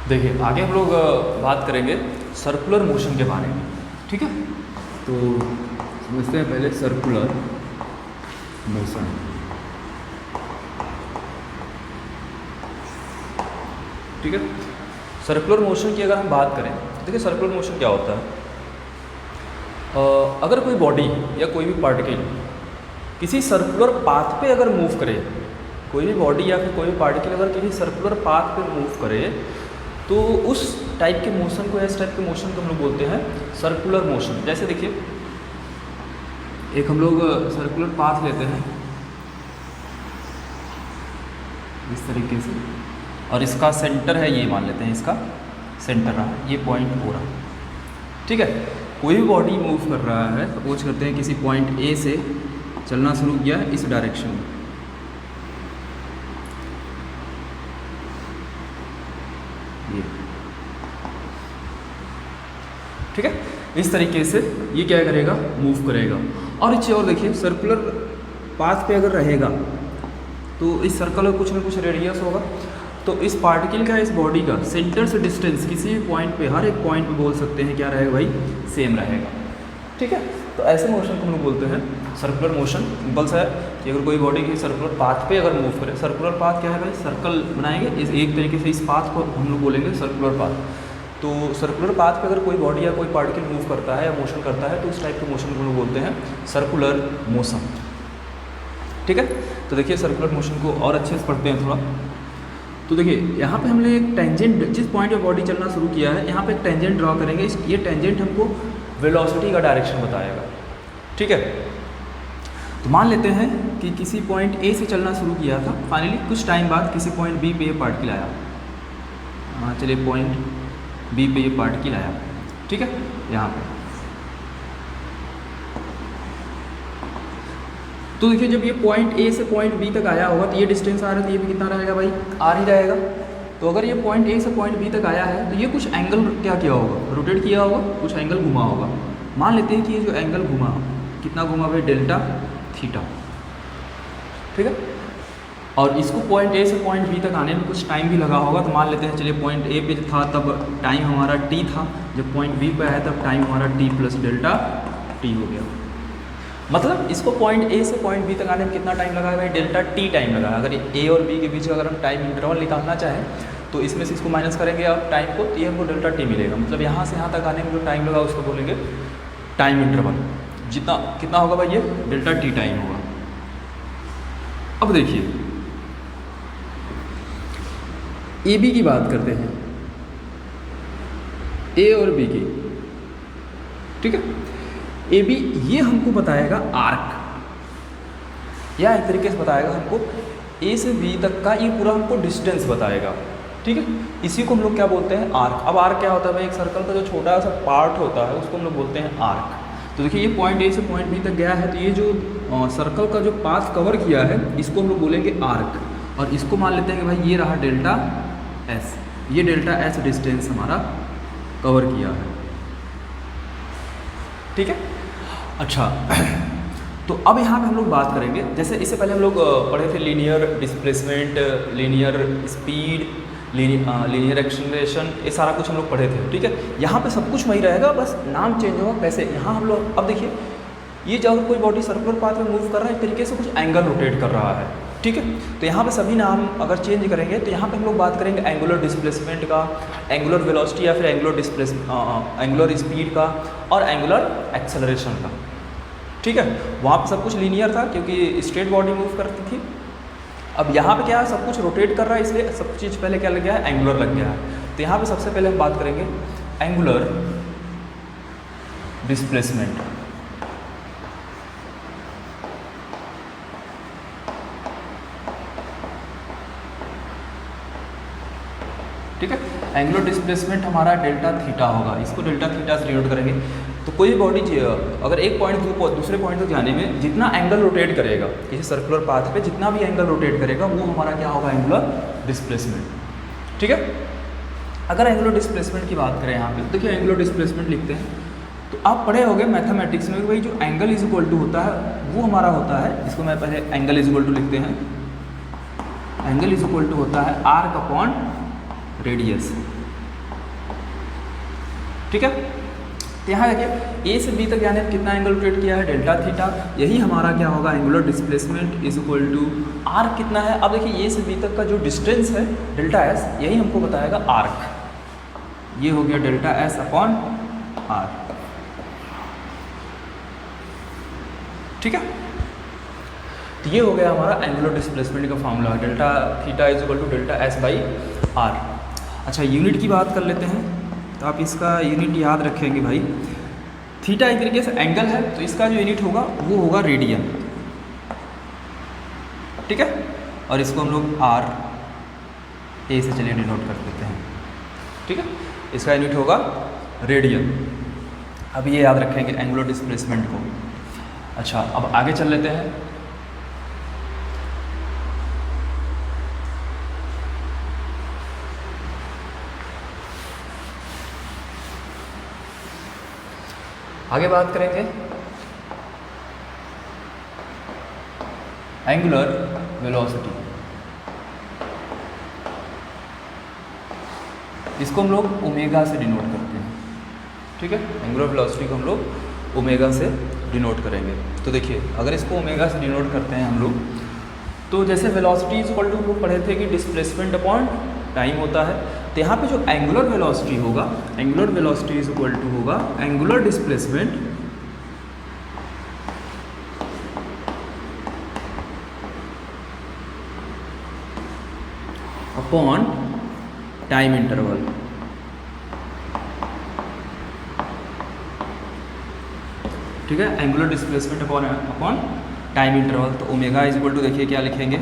देखिए आगे हम लोग बात करेंगे सर्कुलर मोशन के बारे में, ठीक है। तो समझते हैं पहले सर्कुलर मोशन। ठीक है, सर्कुलर मोशन की अगर हम बात करें तो देखिए सर्कुलर मोशन क्या होता है। अगर कोई बॉडी या कोई भी पार्टिकल किसी सर्कुलर पाथ पे अगर मूव करे, कोई भी बॉडी या फिर कोई भी पार्टिकल अगर किसी सर्कुलर पाथ पे मूव करे तो उस टाइप के मोशन को, इस टाइप के मोशन को हम लोग बोलते हैं सर्कुलर मोशन। जैसे देखिए एक हम लोग सर्कुलर पाथ लेते हैं इस तरीके से, और इसका सेंटर है ये, मान लेते हैं इसका सेंटर रहा, ये पॉइंट हो रहा, ठीक है। कोई भी बॉडी मूव कर रहा है, सपोज करते हैं किसी पॉइंट ए से चलना शुरू किया इस डायरेक्शन में, ये ठीक है। इस तरीके से ये क्या करेगा, मूव करेगा। और एक चीज़ और देखिए, सर्कुलर पाथ पे अगर रहेगा तो इस सर्कल में कुछ ना कुछ रेडियस होगा, तो इस पार्टिकल का, इस बॉडी का सेंटर से डिस्टेंस किसी भी पॉइंट पे, हर एक पॉइंट पे बोल सकते हैं क्या रहेगा भाई, सेम रहेगा, ठीक है। तो ऐसे मोशन को हम लोग बोलते हैं सर्कुलर मोशन। सिंपल सा है कि अगर कोई बॉडी की सर्कुलर पाथ पे अगर मूव करे, सर्कुलर पाथ क्या है भाई, सर्कल बनाएंगे इस एक तरीके से, इस पाथ को हम लोग बोलेंगे सर्कुलर पाथ। तो सर्कुलर पाथ पे अगर कोई बॉडी या कोई पार्टिकल मूव करता है या मोशन करता है तो उस टाइप के मोशन को हम लोग बोलते हैं सर्कुलर मोशन, ठीक है। तो देखिए सर्कुलर मोशन को और अच्छे से पढ़ते हैं थोड़ा। तो देखिए यहाँ पे हमने एक टेंजेंट, जिस पॉइंट पे बॉडी चलना शुरू किया है यहाँ पे एक टेंजेंट ड्रॉ करेंगे। ये टेंजेंट हमको वेलोसिटी का डायरेक्शन बताएगा, ठीक है। तो मान लेते हैं कि किसी पॉइंट ए से चलना शुरू किया था, फाइनली कुछ टाइम बाद किसी पॉइंट बी पे ये पार्टिकल आया। हाँ चलिए, पॉइंट बी पे ये पार्टिकल आया, ठीक है, यहाँ पे। तो देखिए जब ये पॉइंट ए से पॉइंट बी तक आया होगा तो ये डिस्टेंस आ रहा है, तो ये भी कितना रहेगा भाई, आर ही रहेगा। तो अगर ये पॉइंट ए से पॉइंट बी तक आया है तो ये कुछ एंगल क्या किया होगा, रोटेट किया होगा, कुछ एंगल घुमा होगा। मान लेते हैं कि ये जो एंगल घुमा, कितना घुमा भाई, डेल्टा थीटा, ठीक है। और इसको पॉइंट ए से पॉइंट बी तक आने में कुछ टाइम भी लगा होगा, तो मान लेते हैं चलिए पॉइंट ए पे था तब टाइम हमारा टी था, जब पॉइंट बी पे आया तब टाइम हमारा टी प्लस डेल्टा टी हो गया। मतलब इसको पॉइंट ए से पॉइंट बी तक आने में कितना टाइम लगा है भाई, डेल्टा टी टाइम लगा। अगर ए और बी के बीच का अगर हम टाइम इंटरवल निकालना चाहें तो इसमें से इसको माइनस करेंगे आप टाइम को, तो ये हमको डेल्टा टी मिलेगा। मतलब यहाँ से यहाँ तक आने में जो टाइम लगा उसको बोलेंगे टाइम इंटरवल। जितना कितना होगा भाई, ये डेल्टा टी टाइम होगा। अब देखिए ए बी की बात करते हैं, ए और बी की, ठीक है। ए बी ये हमको बताएगा आर्क, या एक तरीके से बताएगा हमको ए से बी तक का ये पूरा हमको डिस्टेंस बताएगा, ठीक है। इसी को हम लोग क्या बोलते हैं, आर्क। अब आर्क क्या होता है भाई, एक सर्कल का जो छोटा सा पार्ट होता है उसको हम लोग बोलते हैं आर्क। तो देखिए ये पॉइंट ए से पॉइंट बी तक गया है, तो ये जो सर्कल का जो पाथ कवर किया है इसको हम लोग बोलेंगे आर्क। और इसको मान लेते हैं कि भाई ये रहा डेल्टा एस, ये डेल्टा एस डिस्टेंस हमारा कवर किया है, ठीक है। अच्छा तो अब यहाँ पे हम लोग बात करेंगे, जैसे इससे पहले हम लोग पढ़े थे linear displacement, linear speed, linear acceleration, ये सारा कुछ हम लोग पढ़े थे, ठीक है। यहाँ पे सब कुछ वही रहेगा, बस नाम चेंज होगा। कैसे, यहाँ हम लोग अब देखिए ये जब कोई बॉडी सर्कुलर पाथ में मूव कर रहा है, एक तरीके से कुछ एंगल रोटेट कर रहा है, ठीक है। तो यहाँ पे सभी नाम अगर चेंज करेंगे तो यहाँ पे हम लोग बात करेंगे एंगुलर डिस्प्लेसमेंट का, एंगुलर वेलोसिटी या फिर एंगुलर स्पीड का, और एंगुलर एक्सेलरेशन का, ठीक है। वहाँ पे सब कुछ लीनियर था क्योंकि स्ट्रेट बॉडी मूव करती थी। अब यहाँ पे क्या है, सब कुछ रोटेट कर रहा है, इसलिए सब चीज़ पहले क्या लग गया है, एंगुलर लग गया है। तो यहाँ पे सबसे पहले हम बात करेंगे एंगुलर डिस्प्लेसमेंट, ठीक है। एंगुलर डिस्प्लेसमेंट हमारा डेल्टा थीटा होगा, इसको डेल्टा थीटा से डिनोट करेंगे। तो कोई बॉडी अगर एक पॉइंट दूसरे पॉइंट तक जाने में जितना एंगल रोटेट करेगा, किसी सर्कुलर पाथ पे जितना भी एंगल रोटेट करेगा वो हमारा क्या होगा, एंगुलर डिस्प्लेसमेंट, ठीक है। अगर एंगुलर डिस्प्लेसमेंट की बात करें यहाँ पे, तो देखिए एंगुलर डिस्प्लेसमेंट लिखते हैं तो आप पढ़े होंगे मैथमेटिक्स में, भाई जो एंगल इज इक्वल टू होता है वो हमारा होता है, इसको मैं पहले एंगल इज इक्वल टू लिखते हैं, एंगल इज इक्वल टू होता है आर्क अपॉन रेडियस, ठीक है। तो यहाँ देखिए ए से बी तक यानी कितना एंगल रोटेट किया है, डेल्टा थीटा, यही हमारा क्या होगा, angular displacement is equal to R कितना है। अब देखिए ए से बी तक का जो डिस्टेंस है डेल्टा एस, यही हमको बताएगा आर्क, ये हो गया डेल्टा एस अपॉन आर, ठीक है। तो ये हो गया हमारा एंगुलर डिस्प्लेसमेंट का formula, delta theta is equal to delta S by R. अच्छा यूनिट की बात कर लेते हैं, तो आप इसका यूनिट याद रखेंगे भाई, थीटा एक तरीके से एंगल है, तो इसका जो यूनिट होगा वो होगा रेडियन, ठीक है। और इसको हम लोग आर ए से चलिए डिनोट कर देते हैं, ठीक है। इसका यूनिट होगा रेडियन। अब ये याद रखेंगे एंगुलर डिस्प्लेसमेंट को। अच्छा अब आगे चल लेते हैं। आगे बात करेंगे एंगुलर वेलोसिटी। इसको हम लोग ओमेगा से डिनोट करते हैं, ठीक है। एंगुलर वेलोसिटी को हम लोग ओमेगा से डिनोट करेंगे। तो देखिए अगर इसको ओमेगा से डिनोट करते हैं हम लोग, तो जैसे वेलोसिटी इज इक्वल टू हम लोग पढ़े थे कि डिस्प्लेसमेंट अपॉन टाइम होता है, तो यहाँ पे जो एंगुलर वेलोसिटी होगा, angular velocity is equal to होगा angular displacement upon time interval. ठीक है, angular displacement upon time interval. तो ओमेगा इज इक्वल टू देखिए क्या लिखेंगे,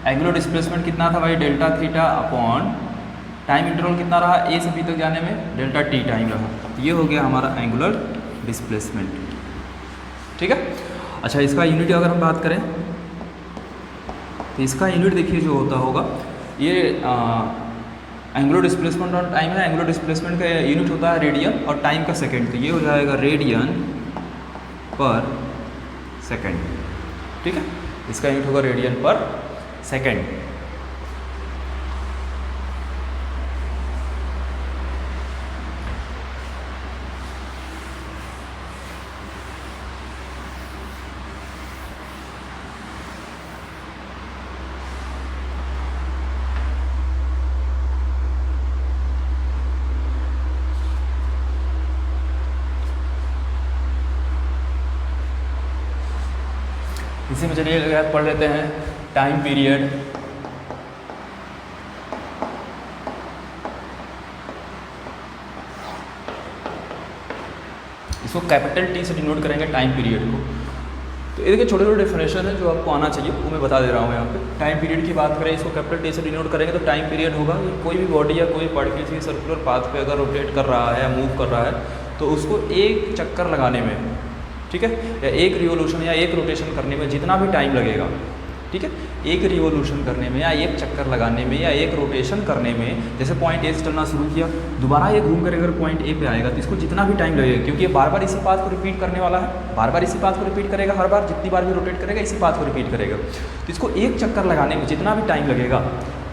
एंगुलर डिस्प्लेसमेंट कितना था भाई, delta theta upon time interval कितना रहा, ए से बी तक जाने में डेल्टा टी टाइम रहा। तो ये हो गया हमारा एंगुलर डिस्प्लेसमेंट, ठीक है। अच्छा इसका यूनिट अगर हम बात करें, तो इसका यूनिट देखिए जो होता होगा, ये एंगुलर डिस्प्लेसमेंट और टाइम है, एंगुलर डिस्प्लेसमेंट का यूनिट होता है रेडियन और टाइम का सेकेंड, तो ये हो जाएगा रेडियन पर सेकेंड, ठीक है। इसका यूनिट होगा रेडियन पर सेकेंड। इसी में चलिए पढ़ लेते हैं टाइम पीरियड। इसको कैपिटल टी से डिनोट करेंगे टाइम पीरियड को। तो ये देखिए छोटे छोटे डेफिनेशन है जो आपको आना चाहिए, वो मैं बता दे रहा हूँ यहाँ पे। टाइम पीरियड की बात करें, इसको कैपिटल टी से डिनोट करेंगे तो टाइम पीरियड होगा कोई भी बॉडी या कोई पार्टिकल किसी सर्कुलर पाथ पे अगर रोटेट कर रहा है या मूव कर रहा है, तो उसको एक चक्कर लगाने में, ठीक है, या एक रिवोल्यूशन या एक रोटेशन करने में जितना भी टाइम लगेगा, ठीक है, एक रिवोल्यूशन करने में या एक चक्कर लगाने में या एक रोटेशन करने में, जैसे पॉइंट ए से चलना शुरू किया, दोबारा ये घूम कर अगर पॉइंट ए पे आएगा तो इसको जितना भी टाइम लगेगा, क्योंकि ये बार बार इसी पाथ को रिपीट करने वाला है, बार बार इसी पाथ को रिपीट करेगा, हर बार जितनी बार भी रोटेट करेगा इसी पाथ को रिपीट करेगा, तो इसको एक चक्कर लगाने में जितना भी टाइम लगेगा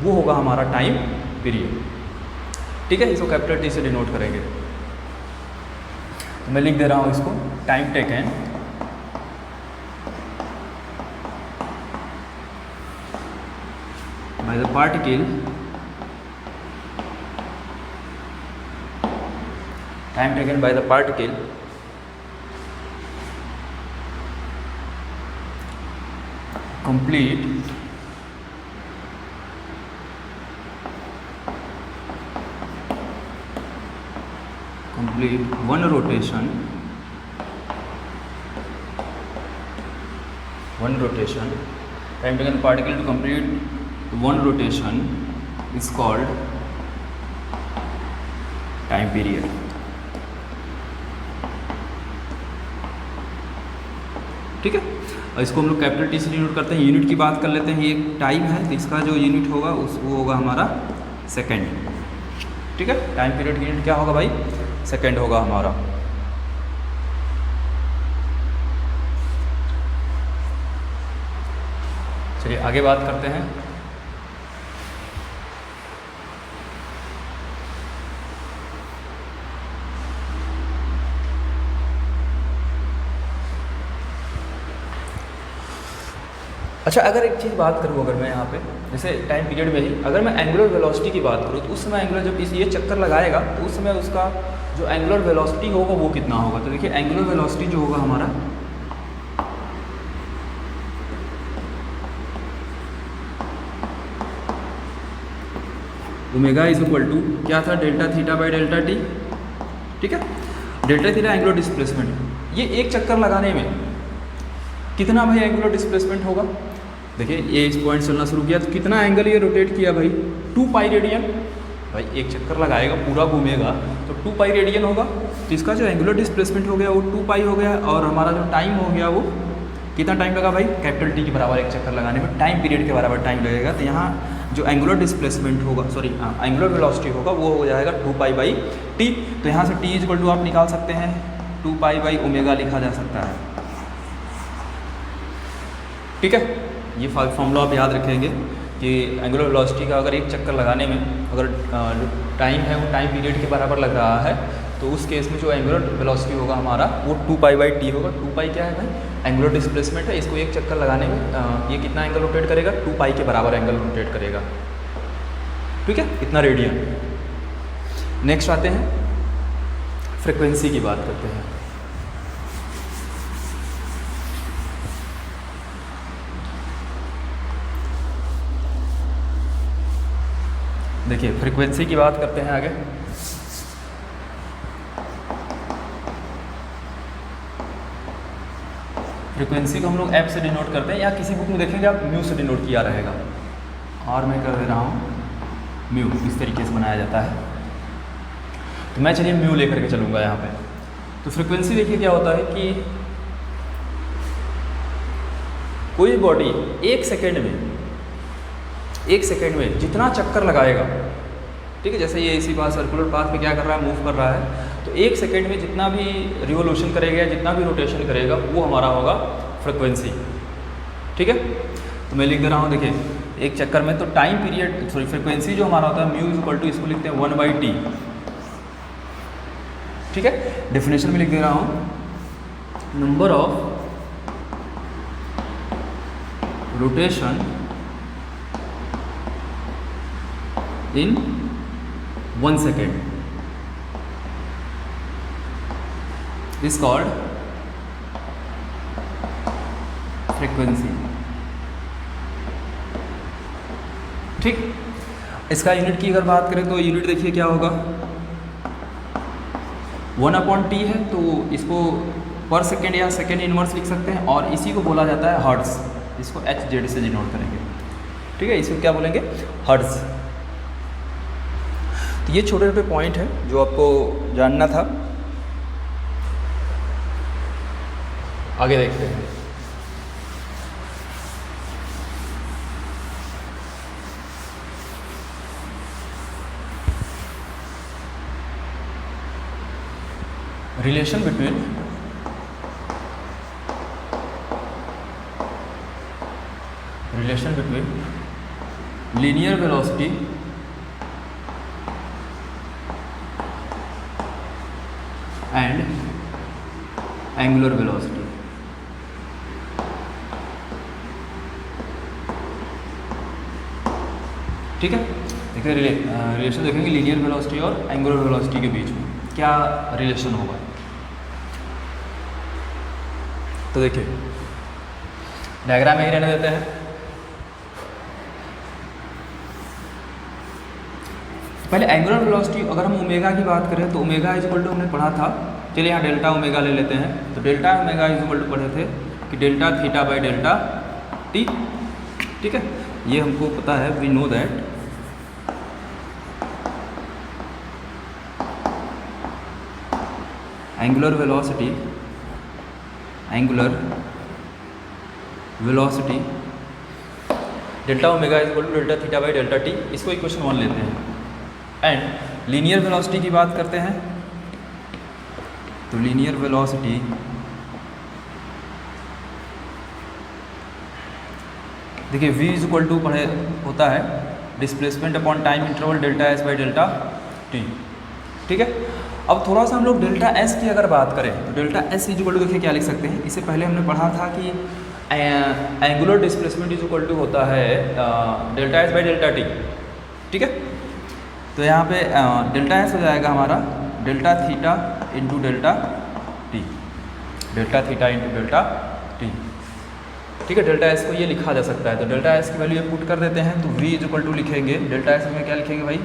वो होगा हमारा टाइम पीरियड, ठीक है। इसको कैपिटल टी से डिनोट करेंगे। मैं लिख दे रहा हूँ इसको, time taken by the particle, time taken by the particle complete one rotation time taken particle to complete one rotation is called time period, ठीक है। और इसको हम लोग कैपिटल टी से डिनोट करते हैं। यूनिट की बात कर लेते हैं, ये टाइम है तो इसका जो यूनिट होगा वो होगा हमारा सेकेंड, ठीक है। टाइम पीरियड की यूनिट क्या होगा भाई, सेकेंड होगा हमारा। चलिए आगे बात करते हैं। अच्छा, अगर एक चीज़ बात करूँ, अगर मैं यहाँ पे जैसे टाइम पीरियड में ही अगर मैं एंगुलर वेलोसिटी की बात करूँ, तो उस समय एंगुलर जब ये चक्कर लगाएगा तो उस समय उसका जो एंगुलर वेलोसिटी होगा वो कितना होगा। तो देखिए एंगुलर वेलोसिटी जो होगा हमारा, ओमेगा इज इक्वल टू क्या था, delta theta by delta T. ठीक है, डेल्टा थीटा एंगुलर डिस्प्लेसमेंट, ये एक चक्कर लगाने में कितना भाई एंगुलर डिस्प्लेसमेंट होगा। देखिए ये इस पॉइंट चलना शुरू किया तो कितना एंगल ये रोटेट किया भाई, 2 पाई रेडियन। भाई एक चक्कर लगाएगा पूरा घूमेगा तो 2 पाई रेडियन होगा। तो इसका जो एंगुलर डिस्प्लेसमेंट हो गया वो 2 पाई हो गया, और हमारा जो टाइम हो गया वो कितना टाइम लगा भाई, कैपिटल टी के बराबर एक चक्कर लगाने में टाइम पीरियड के बराबर टाइम लगेगा। तो यहाँ जो एंगुलर डिस्प्लेसमेंट होगा, सॉरी एंगुलर वेलोसिटी होगा वो हो जाएगा 2 पाई बाई टी। तो यहाँ से टी इज इक्वल टू आप निकाल सकते हैं 2 पाई बाई ओमेगा लिखा जा सकता है। ठीक है, ये फॉर्मूला आप याद रखेंगे कि एंगुलर वेलोसिटी का अगर एक चक्कर लगाने में अगर जो टाइम है वो टाइम पीरियड के बराबर लग रहा है तो उस केस में जो एंगुलर वेलोसिटी होगा हमारा वो 2 पाई बाई टी होगा। 2 पाई क्या है भाई, एंगुलर डिस्प्लेसमेंट है, इसको एक चक्कर लगाने में ये कितना एंगल रोटेट करेगा, 2 पाई के बराबर एंगल रोटेट करेगा। ठीक है, इतना रेडियन। नेक्स्ट आते हैं फ्रिक्वेंसी की बात करते हैं। देखिए फ्रिक्वेंसी की बात करते हैं आगे। फ्रिक्वेंसी को हम लोग एफ से डिनोट करते हैं, या किसी बुक में देखेंगे आप म्यू से डिनोट किया रहेगा, और मैं कर दे रहा हूँ म्यू, इस तरीके से बनाया जाता है। तो मैं चलिए म्यू लेकर के चलूँगा यहाँ पे। तो फ्रिक्वेंसी देखिए क्या होता है कि कोई बॉडी एक सेकेंड में जितना चक्कर लगाएगा, ठीक है, जैसे ये इसी बात सर्कुलर पाथ पे क्या कर रहा है, मूव कर रहा है, तो एक सेकेंड में जितना भी रिवोल्यूशन करेगा, जितना भी रोटेशन करेगा वो हमारा होगा फ्रिक्वेंसी। ठीक है, तो मैं लिख दे रहा हूँ, देखिए एक चक्कर में तो टाइम पीरियड, सॉरी फ्रिक्वेंसी जो हमारा होता है म्यू इज इक्वल टू, इसको लिखते हैं 1 बाई टी। ठीक है, डेफिनेशन में लिख दे रहा हूँ, number of rotation in 1 second is called frequency. ठीक, इसका यूनिट की अगर बात करें तो यूनिट देखिए क्या होगा, 1/t है, तो इसको पर सेकेंड या सेकेंड इनवर्स लिख सकते हैं, और इसी को बोला जाता है हर्ट्ज, इसको HZ से डिनोट करेंगे। ठीक है, इसको क्या बोलेंगे, हर्ट्ज। तो ये छोटे छोटे पॉइंट हैं जो आपको जानना था। आगे देखते हैं। Relation between linear velocity and angular velocity. ठीक है, देखिए रिलेशन देखेंगे लीनियर वेलोसिटी और एंगुलर वेलोसिटी के बीच में क्या रिलेशन होगा। तो देखिए डायग्राम यही रहने देते हैं। पहले एंगुलर वेलोसिटी अगर हम ओमेगा की बात करें तो ओमेगा इज इक्वल टू हमने पढ़ा था, चलिए यहाँ डेल्टा ओमेगा ले लेते हैं। तो delta omega is equal to पढ़े थे कि delta theta by delta T. ठीक है, ये हमको पता है, we know that angular velocity delta omega is equal to delta theta by delta T. इसको इक्वेशन 1 लेते हैं। एंड लीनियर वेलोसिटी की बात करते हैं, तो लीनियर वेलोसिटी देखिए v इज इक्वल टू पढ़े होता है displacement upon time interval delta S by delta T. ठीक है, अब थोड़ा सा हम लोग डेल्टा एस की अगर बात करें तो delta S is equal to देखिए क्या लिख सकते हैं। इससे पहले हमने पढ़ा था कि angular displacement is equal to होता है delta S by delta T, ठीक है। तो यहाँ पे डेल्टा एस हो जाएगा हमारा delta theta into delta T, delta theta into delta T, ठीक है। डेल्टा एस को ये लिखा जा सकता है, तो डेल्टा एस की वैल्यू पुट कर देते हैं, तो v इज इक्वल टू लिखेंगे डेल्टा एस में क्या लिखेंगे भाई,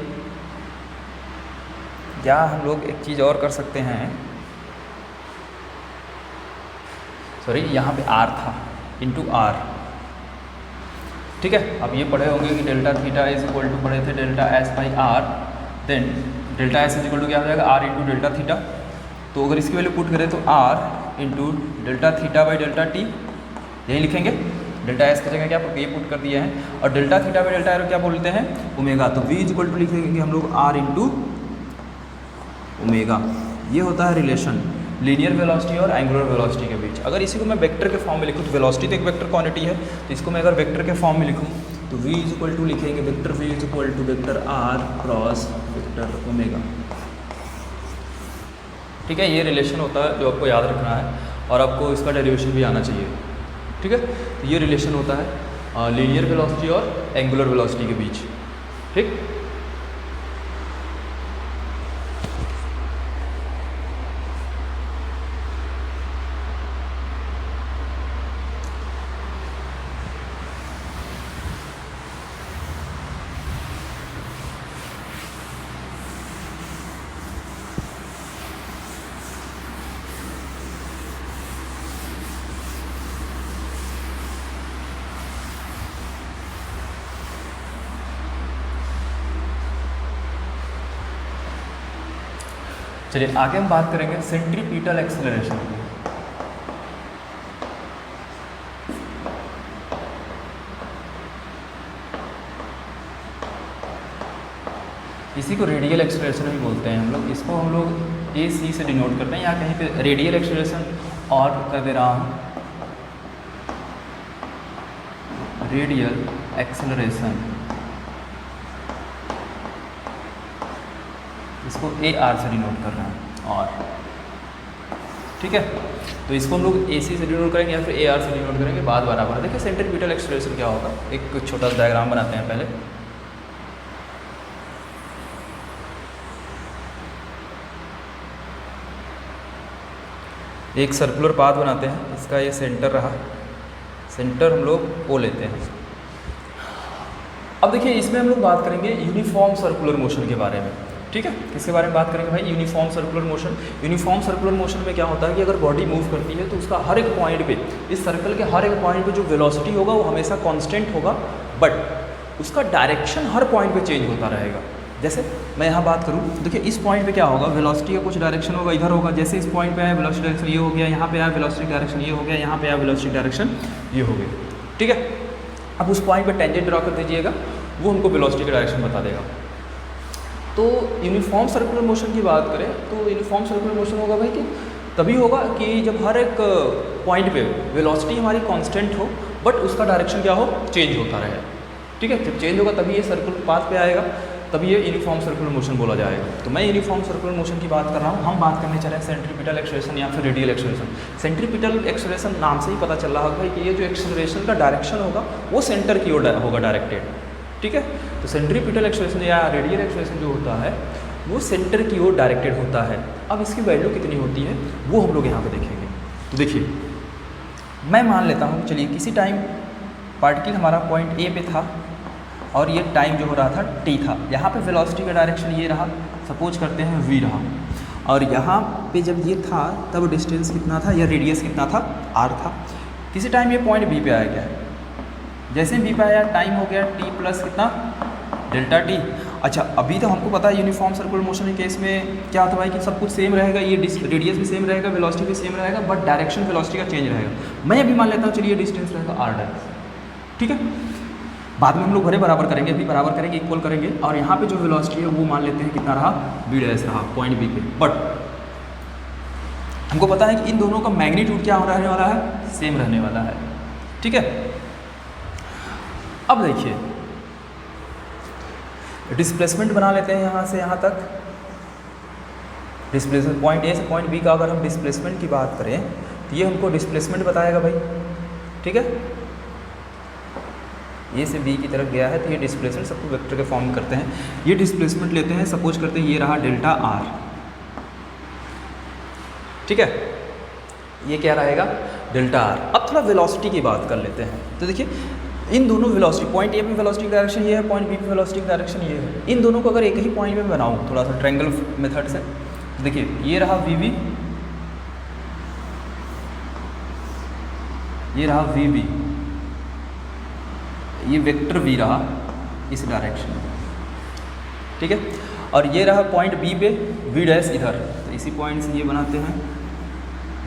या हम लोग एक चीज़ और कर सकते हैं, सॉरी यहाँ पे r था इंटू r, ठीक है। अब ये पढ़े होंगे कि delta theta is equal to पढ़े थे delta S by R, then delta S is equal to क्या हो जाएगा r इंटू डेल्टा थीटा। तो अगर इसकी वैल्यू पुट करें तो r into delta theta by delta T, यही लिखेंगे। डेल्टा एस की जगह क्या ये पुट कर दिया है, और delta theta by delta are क्या बोलते हैं, ओमेगा। तो v इज इक्वल टू लिखेंगे हम लोग r इंटू ओमेगा। ये होता है रिलेशन लीनियर वेलोसिटी और एंगुलर वेलोसिटी के बीच। अगर इसी को मैं वेक्टर के फॉर्म में लिखूँ, तो वेलोसिटी तो एक वेक्टर क्वांटिटी है, तो इसको मैं अगर वेक्टर के फॉर्म में लिखूँ तो v इज इक्वल टू लिखेंगे vector v is equal to vector r cross vector omega, ठीक है। ये रिलेशन होता है जो आपको याद रखना है, और आपको इसका डेरिवेशन भी आना चाहिए, ठीक है। तो ये रिलेशन होता है लीनियर वेलोसिटी और एंगुलर वेलोसिटी के बीच, ठीक। चलिए आगे हम बात करेंगे सेंट्रीपिटल एक्सेलरेशन की। इसी को रेडियल एक्सेलरेशन भी बोलते हैं हम लोग। इसको हम लोग ए सी से डिनोट करते हैं, या कहीं पे रेडियल एक्सेलरेशन और कर दे रहा हूँ, रेडियल एक्सेलरेशन, इसको ए आर से डिनोट कर रहे हैं, और ठीक है। तो इसको हम लोग ए सी से डिनोट करेंगे या फिर ए आर से डिनोट करेंगे, बाद बराबर। देखिए सेंट्रीपिटल एक्सेलरेशन क्या होगा, एक छोटा सा डायग्राम बनाते हैं पहले। एक सर्कुलर पाथ बनाते हैं, इसका ये सेंटर रहा, सेंटर हम लोग ओ लेते हैं। अब देखिए इसमें हम लोग बात करेंगे यूनिफॉर्म सर्कुलर मोशन के बारे में, ठीक है। किसके बारे में बात करेंगे भाई, uniform circular motion. Uniform circular motion में क्या होता है कि अगर बॉडी मूव करती है तो उसका हर एक पॉइंट पे, इस सर्कल के हर एक पॉइंट पे जो वेलोसिटी होगा वो हमेशा कांस्टेंट होगा, बट उसका डायरेक्शन हर पॉइंट पे चेंज होता रहेगा। जैसे मैं यहाँ बात करूँ, देखिए इस पॉइंट पे क्या होगा, वेलोसिटी का कुछ डायरेक्शन होगा, इधर होगा। जैसे इस पॉइंट पे आया वेलोसिटी डायरेक्शन ये हो गया, यहाँ पे आया वेलोसिटी डायरेक्शन ये हो गया, यहाँ पे आया वेलोसिटी डायरेक्शन ये हो गया, ठीक है। अब उस पॉइंट पे टेंजेंट ड्रॉ कर दीजिएगा, वो हमको वेलोसिटी का डायरेक्शन बता देगा। तो यूनिफॉर्म सर्कुलर मोशन की बात करें तो यूनिफॉर्म सर्कुलर मोशन होगा भाई कि तभी होगा कि जब हर एक पॉइंट पे वेलोसिटी हमारी कांस्टेंट हो, बट उसका डायरेक्शन क्या हो, चेंज होता रहे, ठीक है। जब चेंज होगा तभी ये सर्कुलर पाथ पे आएगा, तभी ये यूनिफॉर्म सर्कुलर मोशन बोला जाएगा। तो मैं यूनिफॉर्म सर्कुलर मोशन की बात कर रहा हूँ। हम बात करने चले सेंट्रीपिटल एक्सेलरेशन या फिर रेडियल एक्सेलरेशन। सेंट्रीपिटल एक्सेलरेशन नाम से ही पता चल रहा होगा कि ये जो एक्सेलरेशन का डायरेक्शन होगा वो सेंटर की ओर होगा डायरेक्टेड, ठीक है। तो सेंट्रीपिटल एक्सेलरेशन या रेडियल एक्सेलरेशन जो होता है वो सेंटर की ओर डायरेक्टेड होता है। अब इसकी वैल्यू कितनी होती है वो हम लोग यहाँ पे देखेंगे। तो देखिए मैं मान लेता हूँ, चलिए किसी टाइम पार्टिकल हमारा पॉइंट ए पे था और ये टाइम जो हो रहा था टी था। यहाँ पे वेलोसिटी का डायरेक्शन ये रहा, सपोज करते हैं वी रहा, और यहाँ पे जब ये था तब डिस्टेंस कितना था या रेडियस कितना था, आर था। किसी टाइम ये पॉइंट बी पे आ गया, जैसे बी पे आया टाइम हो गया टी प्लस कितना, डेल्टा टी। अच्छा अभी तो हमको पता है यूनिफॉर्म सर्कुलर मोशन के केस में क्या होता है कि सब कुछ सेम रहेगा, ये रेडियस भी सेम रहेगा, वेलोसिटी भी सेम रहेगा, बट डायरेक्शन वेलोसिटी का चेंज रहेगा। मैं अभी मान लेता हूँ चलिए डिस्टेंस रहेगा आर डैश, ठीक है। बाद में हम लोग भरे बराबर करेंगे, अभी बराबर करेंगे, इक्वल करेंगे, और यहाँ पे जो वेलोसिटी है वो मान लेते हैं कितना रहा, बी डैश रहा पॉइंट बी पे। बट हमको पता है कि इन दोनों का मैग्नीट्यूड क्या रहने वाला है, सेम रहने वाला है, ठीक है। अब देखिए डिस्प्लेसमेंट बना लेते हैं यहाँ से यहाँ तक। डिस्प्लेसमेंट पॉइंट ए से पॉइंट बी का अगर हम डिस्प्लेसमेंट की बात करें तो ये हमको डिस्प्लेसमेंट बताएगा भाई, ठीक है, ए से बी की तरफ गया है तो ये डिस्प्लेसमेंट सबको वेक्टर के फॉर्म में करते हैं। ये डिस्प्लेसमेंट लेते हैं, सपोज करते हैं ये रहा डेल्टा आर, ठीक है, ये क्या रहेगा डेल्टा आर। अब थोड़ा वेलोसिटी की बात कर लेते हैं। तो देखिए इन दोनों वेलोसिटी, पॉइंट ए पे वेलोसिटी डायरेक्शन ये है, पॉइंट बी पे वेलोसिटी डायरेक्शन ये है, इन दोनों को अगर एक ही पॉइंट में बनाऊँ थोड़ा सा ट्रायंगल मेथड से, तो देखिए ये रहा वी बी, ये रहा वी बी, ये वेक्टर वी रहा इस डायरेक्शन में, ठीक है, और ये रहा पॉइंट बी पे वी डैश इधर, तो इसी पॉइंट से ये बनाते हैं,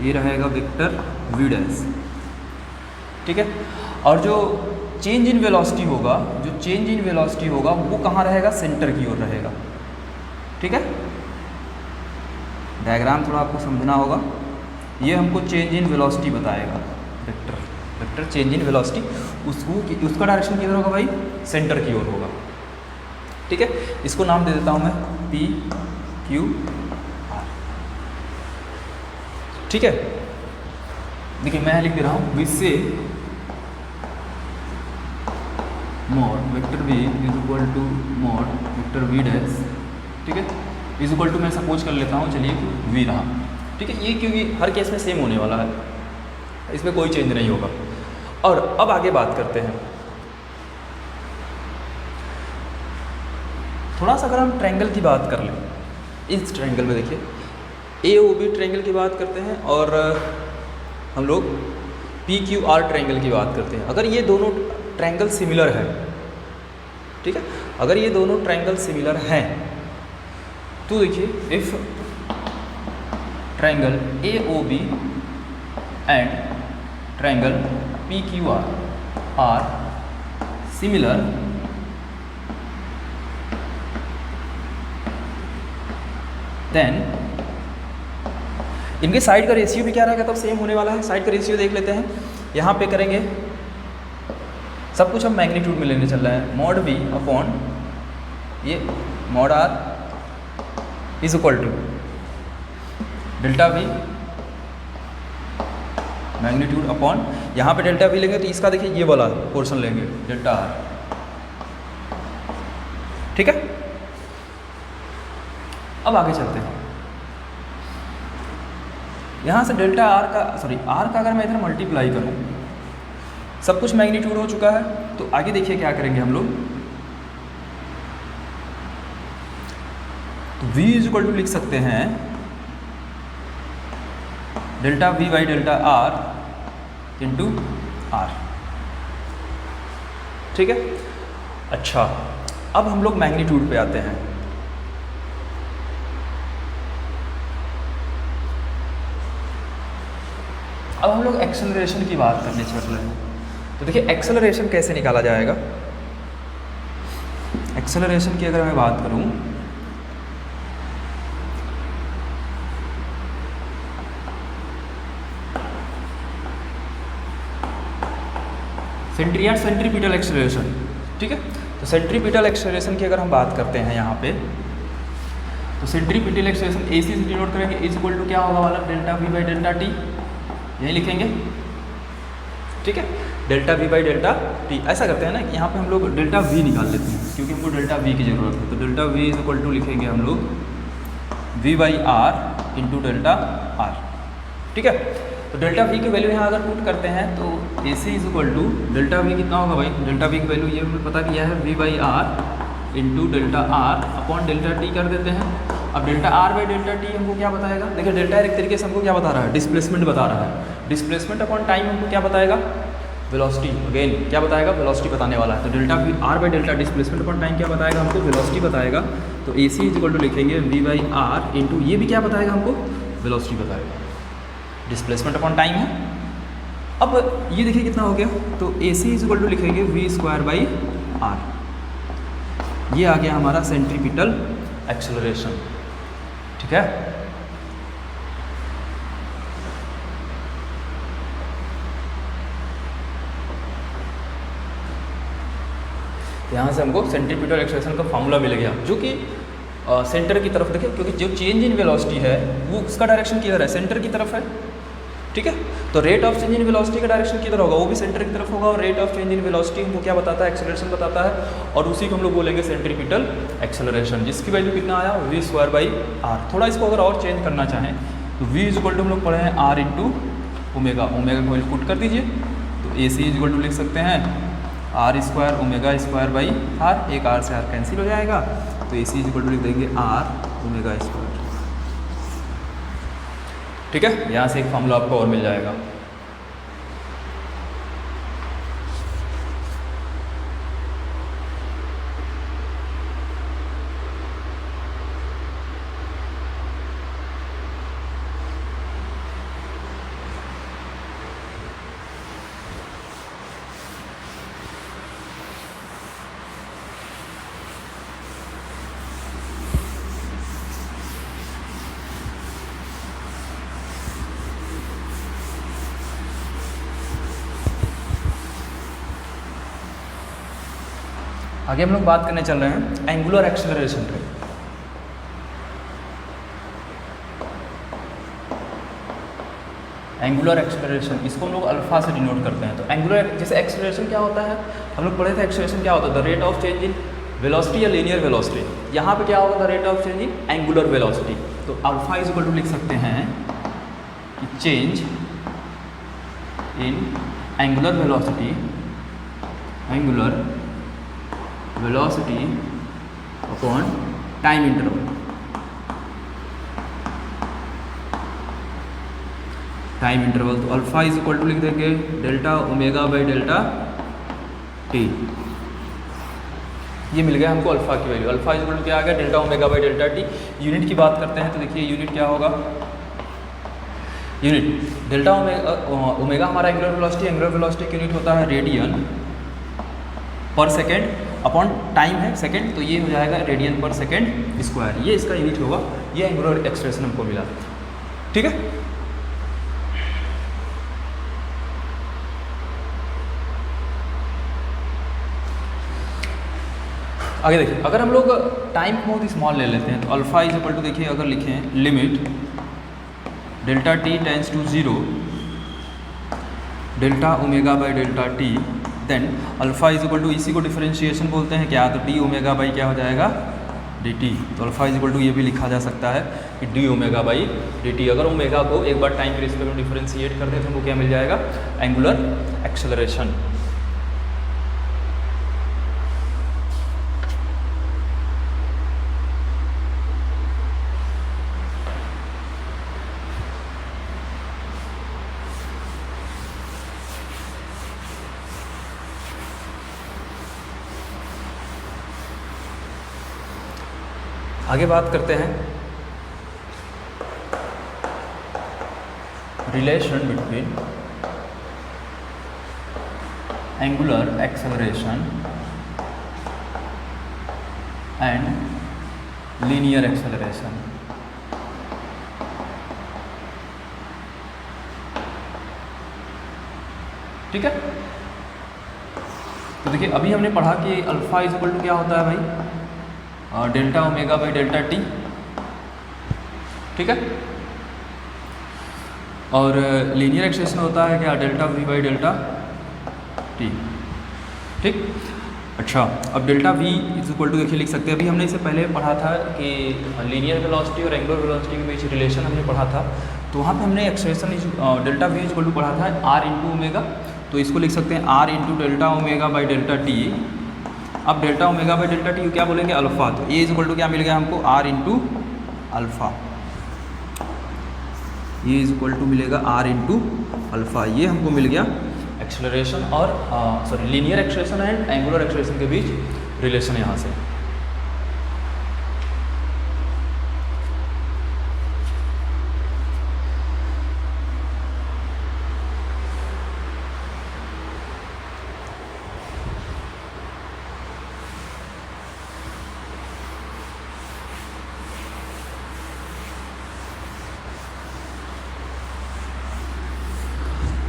ये रहेगा वेक्टर वी डैश, ठीक है। और जो चेंज इन वेलोसिटी होगा, जो चेंज इन वेलोसिटी होगा वो कहाँ रहेगा, सेंटर की ओर रहेगा, ठीक है। डायग्राम थोड़ा आपको समझना होगा। ये हमको चेंज इन वेलोसिटी बताएगा, vector vector change in velocity, उसका डायरेक्शन किधर होगा भाई, सेंटर की ओर होगा, ठीक है। इसको नाम दे देता हूँ मैं पी क्यू आर, ठीक है। देखिए मैं लिख दे रहा हूँ विच से mod vector V is equal to mod vector V dash, ठीक है, इज इक्वल टू मैं सपोज कर लेता हूँ, चलिए वी रहा, ठीक है। ये क्योंकि हर केस में सेम होने वाला है, इसमें कोई चेंज नहीं होगा। और अब आगे बात करते हैं, थोड़ा सा अगर हम ट्रायंगल की बात कर लें, इस ट्रायंगल में देखिए ए ओ बी ट्रायंगल की बात करते हैं और हम लोग पी क्यू आर ट्रायंगल की बात करते हैं। अगर ये दोनों ट्रायंगल सिमिलर है, ठीक है, अगर ये दोनों ट्रायंगल सिमिलर हैं तो देखिए if triangle A O B and triangle P Q R similar, then इनके साइड का रेशियो भी क्या रहेगा, तब सेम होने वाला है। साइड का रेशियो देख लेते हैं, यहाँ पे करेंगे, सब कुछ हम मैग्नीट्यूड में लेने चल रहे हैं, मॉड बी अपॉन ये mod R is equal to delta V magnitude upon, यहाँ पे डेल्टा वी लेंगे तो इसका देखिए ये वाला पोर्शन लेंगे डेल्टा आर, ठीक है। अब आगे चलते हैं, यहाँ से डेल्टा आर का आर का अगर मैं इधर मल्टीप्लाई करूँ, सब कुछ मैग्नीट्यूड हो चुका है, तो आगे देखिए क्या करेंगे हम लोग, तो v इज इक्वल टू लिख सकते हैं delta v by delta R into R, ठीक है। अच्छा अब हम लोग मैग्नीट्यूड पे आते हैं। अब हम लोग एक्सेलरेशन की बात करने चल रहे हैं। तो देखिए एक्सेलरेशन कैसे निकाला जाएगा। एक्सेलरेशन की अगर मैं बात करूं, सेंट्रीपिटल एक्सेलरेशन, ठीक है। तो सेंट्रीपिटल एक्सेलरेशन की अगर हम बात करते हैं यहाँ पे, तो सेंट्रीपिटल एक्सेलरेशन AC से डिनोट करेंगे, इज इक्वल टू क्या होगा वाला delta V by delta T, यही लिखेंगे, ठीक है, delta V by delta T. ऐसा करते हैं ना कि यहाँ पे हम लोग डेल्टा V निकाल लेते हैं क्योंकि हमको डेल्टा V की ज़रूरत है। तो delta V is equal to लिखेंगे हम लोग V by R into delta R, ठीक है। तो डेल्टा V की वैल्यू यहाँ अगर पुट करते हैं तो AC is equal to delta V कितना होगा भाई, डेल्टा V की वैल्यू ये हमें पता किया है V by R into delta R upon delta T कर देते हैं। अब delta R by delta T हमको क्या बताएगा, देखिए डेल्टा एक तरीके से हमको क्या बता रहा है, डिस्प्लेसमेंट बता रहा है। डिस्प्लेसमेंट अपॉन टाइम हमको क्या बताएगा, वेलोसिटी, अगेन क्या बताएगा, वेलोसिटी बताने वाला है। तो delta V R by delta displacement upon time क्या बताएगा हमको, वेलोसिटी बताएगा। तो AC इज इक्वल टू लिखेंगे V बाई आर इंटू ये भी क्या बताएगा हमको, वेलोसिटी बताएगा, डिस्प्लेसमेंट अपॉन टाइम है। अब ये देखिए कितना हो गया, तो AC इज इक्वल टू लिखेंगे V स्क्वायर बाई आर, ये आ गया हमारा सेंट्रीपिटल एक्सेलरेशन, ठीक है। यहाँ से हमको सेंट्रीपिटल एक्सेलरेशन का फार्मूला मिल गया, जो कि सेंटर की तरफ देखिए, क्योंकि जो चेंज इन वेलोसिटी है वो उसका डायरेक्शन किधर है, सेंटर की तरफ है, ठीक है। तो rate of change in velocity का डायरेक्शन किधर होगा, वो भी सेंटर की तरफ होगा, और rate of change in velocity हमको क्या बताता है, एक्सेलरेशन बताता है, और उसी को हम लोग बोलेंगे सेंट्रीपिटल एक्सेलरेशन, जिसकी वैल्यू कितना आया v²/r। थोड़ा इसको अगर और चेंज करना चाहें तो v इक्वल टू हम लोग पढ़े हैं r इंटू ओमेगा, ओमेगा को वैल्यू पुट कर दीजिए, तो AC इक्वल टू लिख सकते हैं r² ओमेगा² एक r से r कैंसिल हो जाएगा, तो AC इक्वल टू लिख देंगे r ओमेगा²। ठीक है, यहाँ से एक फॉर्मूला आपको और मिल जाएगा। आगे हम लोग बात करने चल रहे हैं एंगुलर एक्सेलरेशन पे। एंगुलर एक्सेलरेशन, इसको हम लोग अल्फा से डिनोट करते हैं। तो एंगुलर, जैसे एक्सेलरेशन क्या होता है, हम लोग पढ़े थे एक्सेलरेशन क्या होता है, the rate of change in velocity या लीनियर वेलोसिटी। यहाँ पे क्या होगा, the rate of change in angular velocity. तो अल्फा इज इक्वल टू लिख सकते हैं कि change in angular velocity, angular velocity upon time interval, time interval. तो अल्फा इज इक्वल टू लिख देंगे delta omega by delta T. ये मिल गया हमको अल्फा की value. Alpha is equal to क्या आ गया, delta omega by delta T. Unit की बात करते हैं तो देखिए यूनिट क्या होगा, यूनिट डेल्टा ओमेगा हमारा एंगुलर वेलोसिटी, एंगुलर वेलोसिटी की यूनिट होता है रेडियन पर सेकेंड अपॉन टाइम है सेकेंड, तो ये हो जाएगा रेडियन पर सेकेंड स्क्वायर, ये इसका यूनिट होगा। ये एंगुलर एक्सप्रेशन हमको मिला। ठीक है, आगे देखिए, अगर हम लोग टाइम को बहुत स्मॉल ले लेते हैं तो अल्फा इज इक्वल टू, देखिए अगर लिखें limit delta T tends to 0 delta omega by delta T, then alpha is equal to, इसी को डिफरेंशिएशन बोलते हैं क्या, तो डी ओमेगा बाई क्या हो जाएगा डी टी। तो अल्फा इज इक्वल टू ये भी लिखा जा सकता है कि D omega by D T. अगर ओमेगा को एक बार टाइम के रिस्पेक्ट में डिफरेंशिएट करते हैं तो हमको क्या मिल जाएगा, एंगुलर एक्सेलरेशन। आगे बात करते हैं relation between angular acceleration and linear acceleration. ठीक है, तो देखिए अभी हमने पढ़ा कि अल्फा इज इक्वल टू क्या होता है भाई, delta omega by delta T. ठीक है, और लीनियर एक्सेलरेशन होता है क्या, delta V by delta T. ठीक, अच्छा अब delta V is equal to देखिए लिख सकते हैं, अभी हमने इससे पहले पढ़ा था कि लीनियर वेलोसिटी और एंगुलर वेलोसिटी के बीच रिलेशन हमने पढ़ा था, तो वहाँ पे हमने acceleration delta V is equal to पढ़ा था आर इंटू ओमेगा, तो इसको लिख सकते हैं R into delta omega by delta t. अब delta omega by delta t क्या बोलेंगे, अल्फा, तो ए इज इक्वल टू क्या मिल गया हमको, आर इंटू अल्फा। ये इज इक्वल टू मिलेगा आर इंटू अल्फा, ये हमको मिल गया एक्सेलरेशन और sorry linear acceleration and angular acceleration के बीच रिलेशन यहाँ से।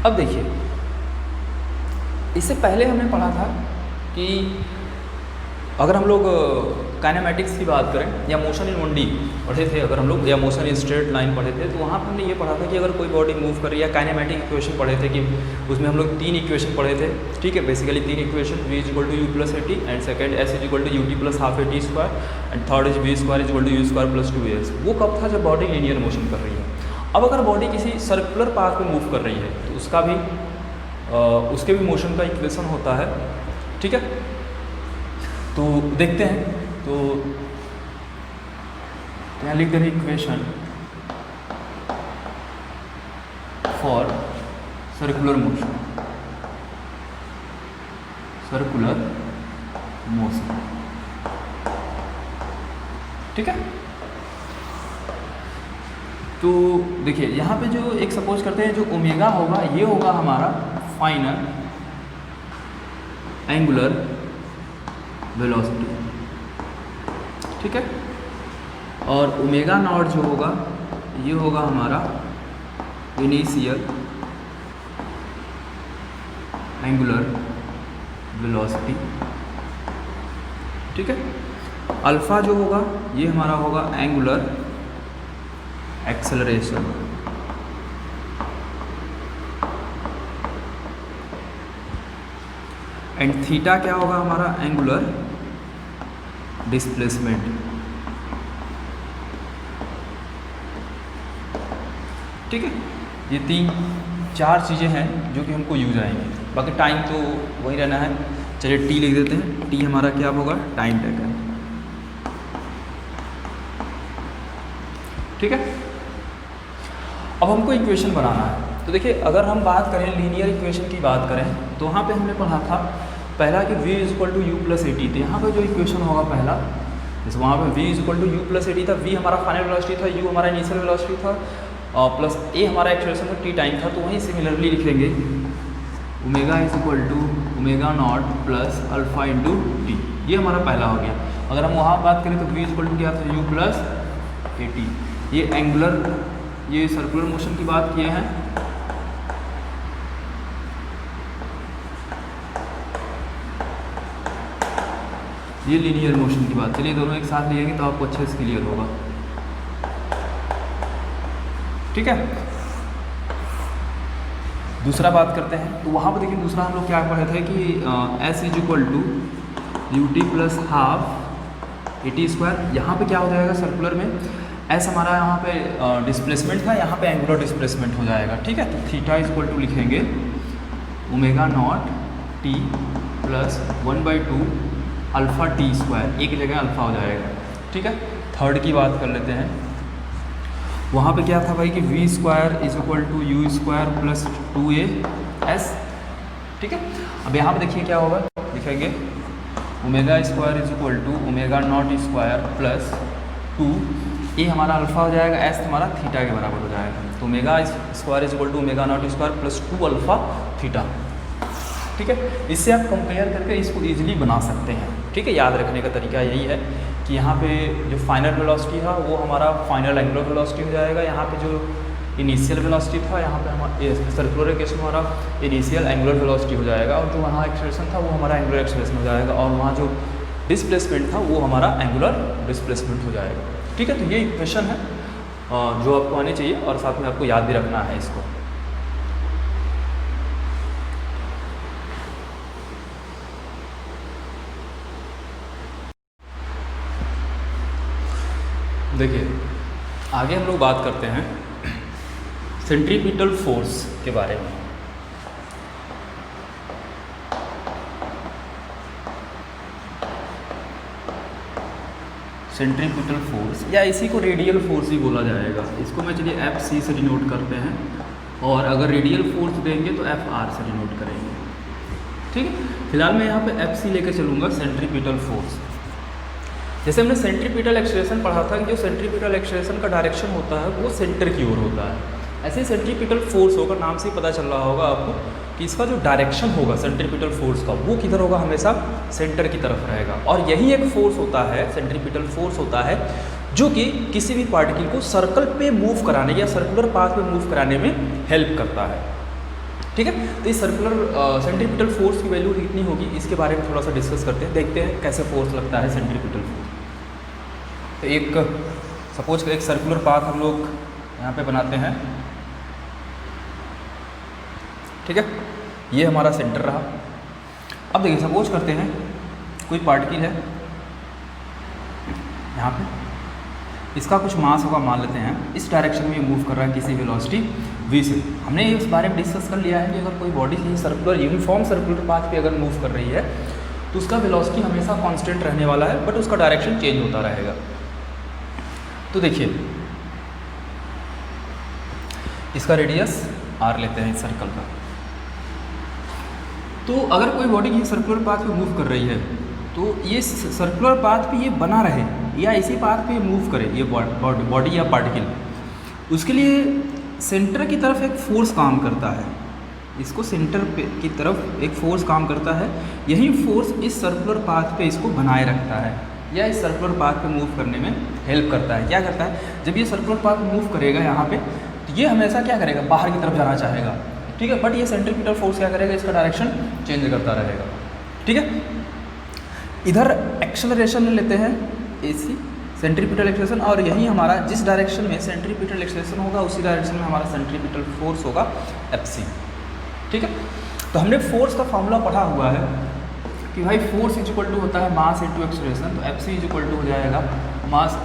अब देखिए इससे पहले हमने पढ़ा था कि अगर हम लोग काइनेमेटिक्स की बात करें या मोशन इन 1D पढ़े थे, अगर हम लोग या मोशन इन स्ट्रेट लाइन पढ़े थे, तो वहाँ पर हमने ये पढ़ा था कि अगर कोई बॉडी मूव कर रही है, काइनेमेटिक इक्वेशन पढ़े थे कि उसमें हम लोग 3 इक्वेशन पढ़े थे, ठीक है, basically 3 equation, v equal to U plus A T, and second s equal to U T plus half A T square, and third is v square equal to U square plus 2as। वो कब था? जब body linear motion कर रही है। अब अगर body किसी सर्कुलर पाथ पे मूव कर रही है तो उसका भी उसके भी मोशन का इक्वेशन होता है, ठीक है। तो देखते हैं, तो यहाँ लिख देंगे equation for circular motion, circular motion, ठीक है। तो देखिए यहाँ पे जो एक सपोज करते हैं, जो ओमेगा होगा ये होगा हमारा फाइनल एंगुलर वेलोसिटी, ठीक है, और ओमेगा नॉट जो होगा ये होगा हमारा इनिशियल एंगुलर वेलोसिटी, ठीक है। अल्फा जो होगा ये हमारा होगा एंगुलर एक्सेलरेशन, एंड थीटा क्या होगा हमारा? एंगुलर डिस्प्लेसमेंट, ठीक है। ये 3-4 चीज़ें हैं जो कि हमको यूज आएंगी, बाकी टाइम तो वही रहना है। चलिए टी लिख देते हैं, टी हमारा क्या होगा? टाइम टेकन, ठीक है। अब हमको इक्वेशन बनाना है, तो देखिए अगर हम बात करें लीनियर इक्वेशन की बात करें तो वहाँ पे हमने पढ़ा था पहला कि v equal to U plus A T, तो यहाँ पर जो इक्वेशन होगा पहला, जैसे वहाँ पे v equal to U plus A T था, v हमारा फाइनल वेलोसिटी था, u हमारा इनिशियल वेलोसिटी था, प्लस a हमारा एक्सेलरेशन था, t टाइम था। तो वहीं सिमिलरली लिखेंगे omega is equal to omega naught plus alpha into T, ये हमारा पहला हो गया। अगर हम वहाँ बात करें तो v इक्वल टू क्या था? u plus A T. ये एंगुलर, ये सर्कुलर मोशन की बात किए हैं, ये लीनियर मोशन की बात। चलिए दोनों एक साथ लिखेंगे तो आपको अच्छे से क्लियर होगा, ठीक है। दूसरा बात करते हैं, तो वहाँ पर देखिए दूसरा हम लोग क्या पढ़े थे कि s is equal to U T plus half A T square. यहाँ पे क्या हो जाएगा? सर्कुलर में s हमारा यहाँ पे डिस्प्लेसमेंट था, यहाँ पे एंगुलर डिस्प्लेसमेंट हो जाएगा, ठीक है। तो थीटा इज इक्वल टू लिखेंगे omega naught T plus 1/2 alpha T square, एक जगह अल्फ़ा हो जाएगा, ठीक है। थर्ड की बात कर लेते हैं, वहाँ पे क्या था भाई कि v square is equal to U square plus 2as, ठीक है। अब यहाँ पे देखिए क्या होगा, लिखेंगे omega square is equal to omega naught square plus 2, ये हमारा अल्फ़ा हो जाएगा, s हमारा थीटा के बराबर हो जाएगा। तो omega square is equal to omega naught square plus 2 alpha theta, ठीक है। इससे आप कंपेयर करके इसको ईजिली बना सकते हैं, ठीक है। याद रखने का तरीका यही है कि यहाँ पे जो फाइनल वेलोसिटी था वो हमारा फाइनल एंगुलर वेलोसिटी हो जाएगा, यहाँ पे जो इनिशियल वेलोसिटी था, यहाँ पे हमारा सर्कुलर केस में हमारा इनिशियल एंगुलर वेलोसिटी हो जाएगा, और जो वहाँ एक्सेलरेशन था वो हमारा एंगुलर एक्सेलरेशन हो जाएगा, और वहाँ जो डिस्प्लेसमेंट था वो हमारा एंगुलर डिस्प्लेसमेंट हो जाएगा, ठीक है। तो ये इक्वेशन है जो आपको आनी चाहिए, और साथ में आपको याद भी रखना है इसको। देखिए आगे हम लोग बात करते हैं सेंट्रीपिटल फोर्स के बारे में। सेंट्रीपिटल फोर्स या इसी को रेडियल फोर्स ही बोला जाएगा। इसको मैं चलिए FC से डिनोट करते हैं, और अगर रेडियल फोर्स देंगे तो FR से डिनोट करेंगे, ठीक है। फिलहाल मैं यहाँ पे FC लेकर चलूँगा, सेंट्रीपिटल फोर्स। जैसे हमने सेंट्रीपिटल एक्सेलरेशन पढ़ा था कि जो सेंट्रीपिटल एक्सेलरेशन का डायरेक्शन होता है वो सेंटर की ओर होता है, ऐसे ही सेंट्रीपिटल फोर्स होगा, नाम से ही पता चल रहा होगा आपको कि इसका जो डायरेक्शन होगा सेंट्रीपिटल फोर्स का वो किधर होगा? हमेशा सेंटर की तरफ रहेगा। और यही एक फोर्स होता है, सेंट्रीपिटल फोर्स होता है, जो कि किसी भी पार्टिकल को सर्कल पे मूव कराने या सर्कुलर पाथ पे मूव कराने में हेल्प करता है, ठीक है। तो इस सर्कुलर सेंट्रीपिटल फोर्स की वैल्यू कितनी होगी, इसके बारे में थोड़ा सा डिस्कस करते हैं, देखते हैं कैसे फोर्स लगता है सेंट्रीपिटल फोर्स। तो एक सपोज एक सर्कुलर पाथ हम लोग यहाँ पे बनाते हैं, ठीक है। ये हमारा सेंटर रहा। अब देखिए सपोज करते हैं कोई पार्टिकल है यहाँ पे, इसका कुछ मास होगा मान लेते हैं, इस डायरेक्शन में मूव कर रहा है किसी वेलोसिटी v से। हमने इस बारे में डिस्कस कर लिया है कि अगर कोई बॉडी ही सर्कुलर यूनिफॉर्म सर्कुलर पाथ पे अगर मूव कर रही है तो उसका वेलोसिटी हमेशा कांस्टेंट रहने वाला है, बट उसका डायरेक्शन चेंज होता रहेगा। तो देखिए इसका रेडियस r लेते हैं इस सर्कल का। तो अगर कोई बॉडी की सर्कुलर पाथ पे मूव कर रही है तो ये सर्कुलर पाथ पे ये बना रहे या इसी पाथ पे मूव करे ये बॉडी या पार्टिकल, उसके लिए सेंटर की तरफ एक फोर्स काम करता है, इसको सेंटर पे की तरफ एक फोर्स काम करता है। यही फोर्स इस सर्कुलर पाथ पे इसको बनाए रखता है या इस सर्कुलर पाथ पे मूव करने में हेल्प करता है। क्या करता है, जब ये सर्कुलर पाथ मूव करेगा यहाँ पे तो ये हमेशा क्या करेगा, बाहर की तरफ जाना चाहेगा, ठीक है। बट ये सेंट्रीपिटल फोर्स क्या करेगा, इसका डायरेक्शन चेंज करता रहेगा, ठीक है। इधर एक्सेलरेशन लेते हैं AC सेंट्रीपिटल एक्सेलरेशन, और यही हमारा जिस डायरेक्शन में सेंट्रीपिटल एक्सेलरेशन होगा उसी डायरेक्शन में हमारा सेंट्रीपिटल फोर्स होगा FC, ठीक है। तो हमने फोर्स का फॉर्मूला पढ़ा हुआ है कि भाई फोर्स इज इक्वल टू होता है मास इंटू एक्सेलरेशन। तो FC इज इक्वल टू हो जाएगा मास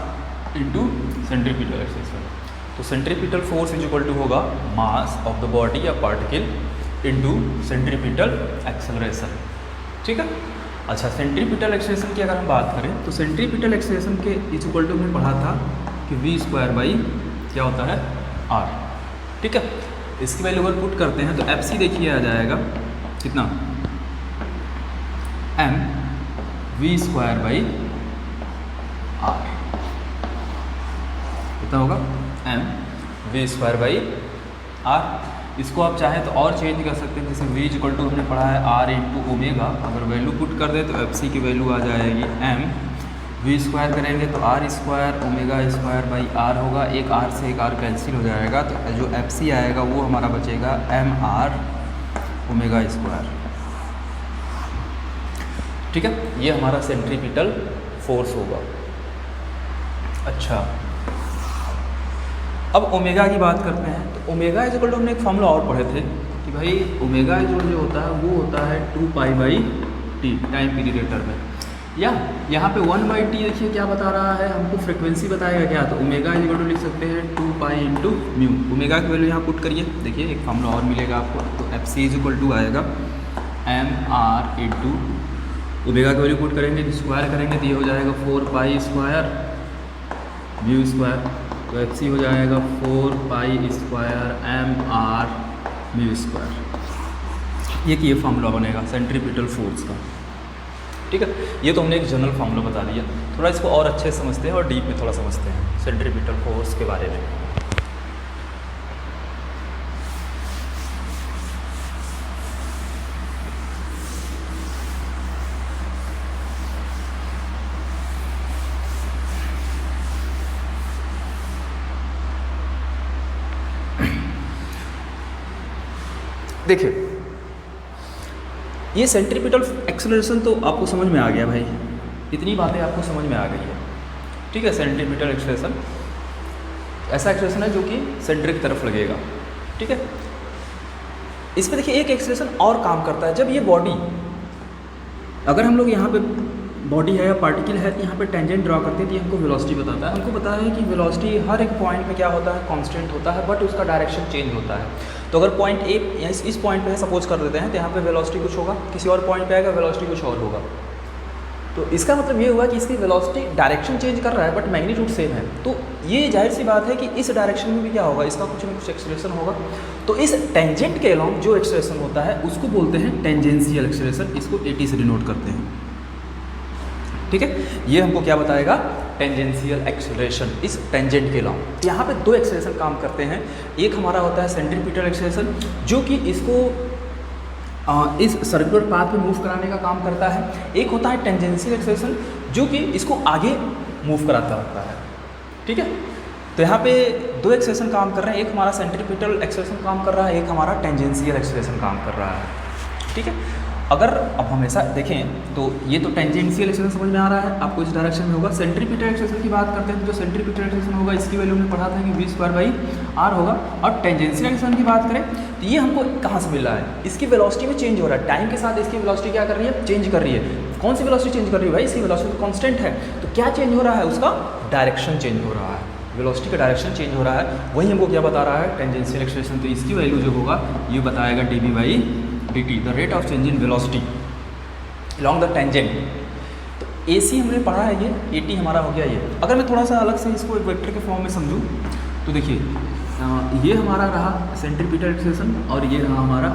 इंटू सेंट्रीपिटल एक्सेलरेशन। तो centripetal force is equal to होगा मास ऑफ द बॉडी या पार्टिकल इंटू सेंट्रीपिटल एक्सेलरेशन, ठीक है। अच्छा, सेंट्रीपिटल एक्सेलरेशन की अगर हम बात करें तो सेंट्रीपिटल एक्सेलरेशन के इज इक्वल टू हमने पढ़ा था कि v² बाई क्या होता है r, ठीक है। इसकी वैल्यू अगर पुट करते हैं तो FC देखिए आ जाएगा कितना, m v² बाई r, कितना होगा m v² बाई r। इसको आप चाहें तो और चेंज कर सकते हैं, जैसे v इक्वल टू हमने पढ़ा है r इंटू ओमेगा, अगर वैल्यू पुट कर दे तो FC की वैल्यू आ जाएगी m v² करेंगे तो r² omega square by r होगा, एक r से एक r कैंसिल हो जाएगा, तो जो FC आएगा वो हमारा बचेगा mr ओमेगा स्क्वायर, ठीक है। ये हमारा सेंट्रीपिटल फोर्स होगा। अच्छा, अब ओमेगा की बात करते हैं तो ओमेगा इज इक्वल टू हमने एक फॉर्मूला और पढ़े थे कि भाई ओमेगा इज इक्वल जो होता है वो होता है 2π/t टाइम पीरियड में, या यहाँ पे 1/t देखिए क्या बता रहा है हमको, फ्रिक्वेंसी बताएगा क्या, तो ओमेगा इज इक्वल टू लिख सकते हैं 2π इंटू म्यू। ओमेगा की वैल्यू यहाँ पुट करिए, देखिए एक फॉर्मूला और मिलेगा आपको, तो FC इज इक्वल टू आएगा mr इंटू ओमेगा की वैल्यू पुट करेंगे तो स्क्वायर करेंगे तो ये हो जाएगा 4π² म्यू स्क्वायर, तो FC हो जाएगा 4π² mr म्यू स्क्वायर। ये फार्मूला बनेगा सेंट्रीपिटल फोर्स का, ठीक है। ये तो हमने एक जनरल फार्मूला बता दिया, थोड़ा इसको और अच्छे से समझते हैं और डीप में थोड़ा समझते हैं सेंट्रीपिटल फोर्स के बारे में। देखिए ये सेंट्रीपिटल एक्सेलरेशन तो आपको समझ में आ गया भाई, इतनी बातें आपको समझ में आ गई है, ठीक है। सेंट्रीपिटल एक्सेलरेशन ऐसा एक्सेलरेशन है जो कि सेंटर की तरफ लगेगा, ठीक है। इसमें देखिए एक एक्सेलरेशन और काम करता है, जब ये बॉडी, अगर हम लोग यहाँ पे बॉडी है या पार्टिकल है तो यहाँ पे टेंजेंट ड्रॉ करते हैं तो ये हमको वेलोसिटी बताता है। हमको पता है कि वेलोसिटी हर एक पॉइंट पे क्या होता है, कांस्टेंट होता है, बट उसका डायरेक्शन चेंज होता है। तो अगर पॉइंट ए इस पॉइंट पे है सपोज कर देते हैं, तो यहाँ पे वेलोसिटी कुछ होगा, किसी और पॉइंट पे आएगा वेलोसिटी कुछ और होगा। तो इसका मतलब ये हुआ कि इसकी वेलोसिटी डायरेक्शन चेंज कर रहा है बट मैग्नीट्यूड सेम है। तो ये जाहिर सी बात है कि इस डायरेक्शन में भी क्या होगा, इसका कुछ न कुछ एक्सेलरेशन होगा। तो इस टेंजेंट के अलोंग जो एक्सेलरेशन होता है उसको बोलते हैं टेंजेंशियल एक्सेलरेशन, इसको AT से डिनोट करते हैं, ठीक है। ये हमको क्या बताएगा, टेंजेंशियल एक्सेलरेशन इस टेंजेंट के अलोंग। यहाँ पे दो एक्सेलरेशन काम करते हैं, एक हमारा होता है सेंट्रीपिटल एक्सेलरेशन जो कि इसको इस सर्कुलर पाथ पे मूव कराने का काम करता है, एक होता है टेंजेंशियल एक्सेलरेशन जो कि इसको आगे मूव कराता होता है, ठीक है। तो यहाँ पे दो एक्सेलेरेशन काम कर रहे हैं, एक हमारा सेंट्रीपिटल एक्सेलेरेशन काम कर रहा है, एक हमारा टेंजेंशियल एक्सेलेरेशन काम कर रहा है। ठीक है, अगर अब हमेशा देखें तो ये तो टेंजेंशियल एक्सेलेरेशन समझ में आ रहा है आपको, इस डायरेक्शन में होगा। सेंट्रीपिटल एक्सेलेरेशन की बात करते हैं तो जो सेंट्रीपिटल एक्सेलेरेशन होगा इसकी वैल्यू हमने पढ़ा था कि v²/r होगा। और टेंजेंशियल एक्सेलेरेशन की बात करें तो ये हमको कहाँ से मिल रहा है, इसकी वेलोसिटी में चेंज हो रहा है, टाइम के साथ इसकी वेलोसिटी क्या कर रही है, चेंज कर रही है। कौन सी वेलोसिटी चेंज कर रही है भाई, इसकी वेलोसिटी कांस्टेंट है, तो क्या चेंज हो रहा है, उसका डायरेक्शन चेंज हो रहा है, वेलोसिटी का डायरेक्शन चेंज हो रहा है। वही हमको क्या बता रहा है, टेंजेंशियल एक्सेलेरेशन। तो इसकी वैल्यू जो होगा ये बताएगा dv/dt, the rate of change in velocity along the tangent. तो AC हमने पढ़ा है, ये AT हमारा हो गया ये। अगर मैं थोड़ा सा अलग से इसको एक वेक्टर के फॉर्म में समझूँ तो देखिए ये हमारा रहा सेंट्रीपिटल एक्सेलेरेशन और ये रहा हमारा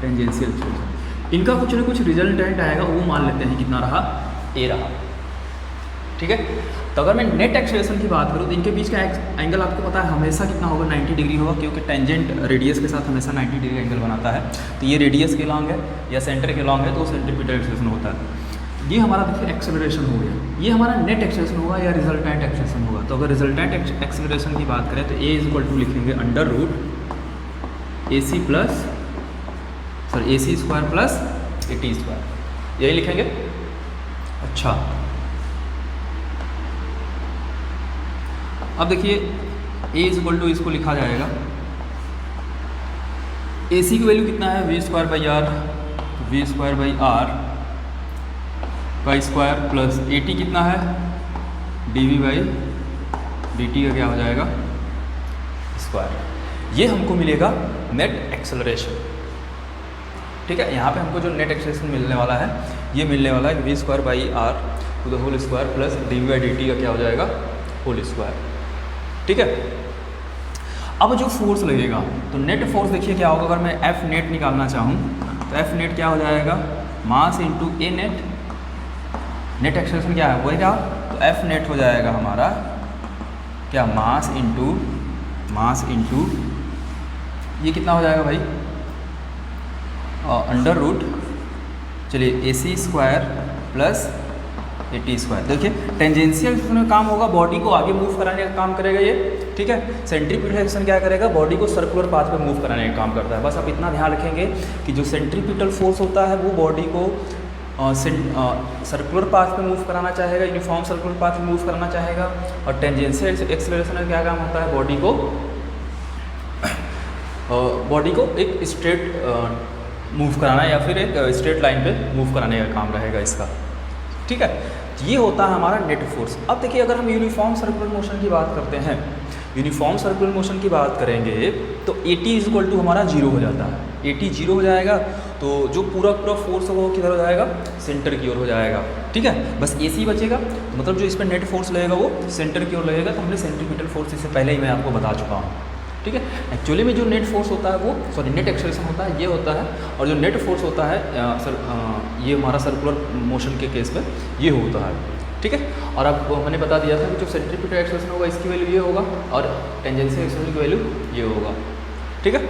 टेंजेंशियल एक्सेलेरेशन। इनका कुछ ना कुछ रिजल्टेंट आएगा, वो मान लेते हैं कितना रहा, A रहा। ठीक है, तो अगर मैं नेट एक्सेलेरेशन की बात करूँ तो इनके बीच का एंगल आपको पता है हमेशा कितना होगा, 90 डिग्री होगा, क्योंकि टेंजेंट रेडियस के साथ हमेशा 90 डिग्री एंगल बनाता है। तो ये रेडियस के लॉन्ग है या सेंटर के लॉन्ग है तो सेंट्रीपिटल एक्सेलेरेशन होता है। ये हमारा देखिए एक्सेलरेशन हो गया, ये हमारा नेट एक्सेलरेशन होगा या रिजल्टेंट एक्सेलरेशन होगा। तो अगर रिजल्टेंट एक्सेलरेशन की बात करें तो A लिखेंगे √AC² + AT², यही लिखेंगे। अच्छा, अब देखिए A इसको लिखा जाएगा, AC की वैल्यू कितना है, v²/r प्लस AT कितना है, dv/dt का क्या हो जाएगा, स्क्वायर। ये हमको मिलेगा नेट एक्सेलरेशन। ठीक है, यहाँ पे हमको जो नेट एक्सेलरेशन मिलने वाला है ये मिलने वाला है v²/r² प्लस dv/dt का क्या हो जाएगा, होल स्क्वायर। ठीक है, अब जो फोर्स लगेगा तो नेट फोर्स देखिए क्या होगा, अगर मैं F नेट निकालना चाहूँ तो F नेट क्या हो जाएगा, mass into A net. Net acceleration क्या है, वही रहा, तो F नेट हो जाएगा हमारा क्या, मास इंटू ये कितना हो जाएगा भाई, √, चलिए AC² प्लस AT²। देखिए टेंजेंशियल में काम होगा, बॉडी को आगे मूव कराने का काम करेगा ये। ठीक है, सेंट्रीपिटल एक्सेलरेशन क्या करेगा, बॉडी को सर्कुलर पाथ पे मूव कराने का काम करता है। बस आप इतना ध्यान रखेंगे कि जो सेंट्रीपिटल फोर्स होता है वो बॉडी को सर्कुलर पाथ पे मूव कराना चाहेगा, यूनिफॉर्म सर्कुलर पाथ पे मूव कराना चाहेगा। और टेंजेंशियल एक्सेलरेशन में क्या काम होता है, बॉडी को एक स्ट्रेट मूव कराना या फिर एक स्ट्रेट लाइन पे मूव कराने का काम रहेगा इसका। ठीक है, ये होता है हमारा नेट फोर्स। अब देखिए अगर हम यूनिफॉर्म सर्कुलर मोशन की बात करते हैं, यूनिफॉर्म सर्कुलर मोशन की बात करेंगे तो AT हमारा 0 हो जाता है। AT 0 हो जाएगा तो जो पूरा फोर्स है वो किधर हो जाएगा, सेंटर की ओर हो जाएगा। ठीक है, बस AC बचेगा, मतलब जो इस पर नेट फोर्स लगेगा वो सेंटर की ओर लगेगा। तो हमने सेंट्रीपिटल फोर्स इससे पहले ही मैं आपको बता चुका हूँ। ठीक है, एक्चुअली में जो नेट फोर्स होता है वो नेट एक्सेलरेशन होता है, ये होता है। और जो नेट फोर्स होता है ये हमारा सर्कुलर मोशन के केस में ये होता है। ठीक है, और आपको मैंने बता दिया था कि जो सेंट्रीपिटल एक्सेलरेशन होगा इसकी वैल्यू ये होगा और टेंजेंशियल एक्सेलरेशन की वैल्यू ये होगा। ठीक है,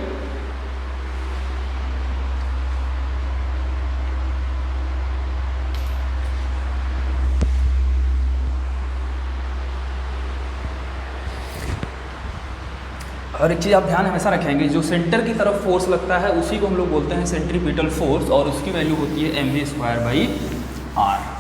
और एक चीज़ आप ध्यान हमेशा रखेंगे, जो सेंटर की तरफ फोर्स लगता है उसी को हम लोग बोलते हैं सेंट्रीपिटल फोर्स, और उसकी वैल्यू होती है mv²/r।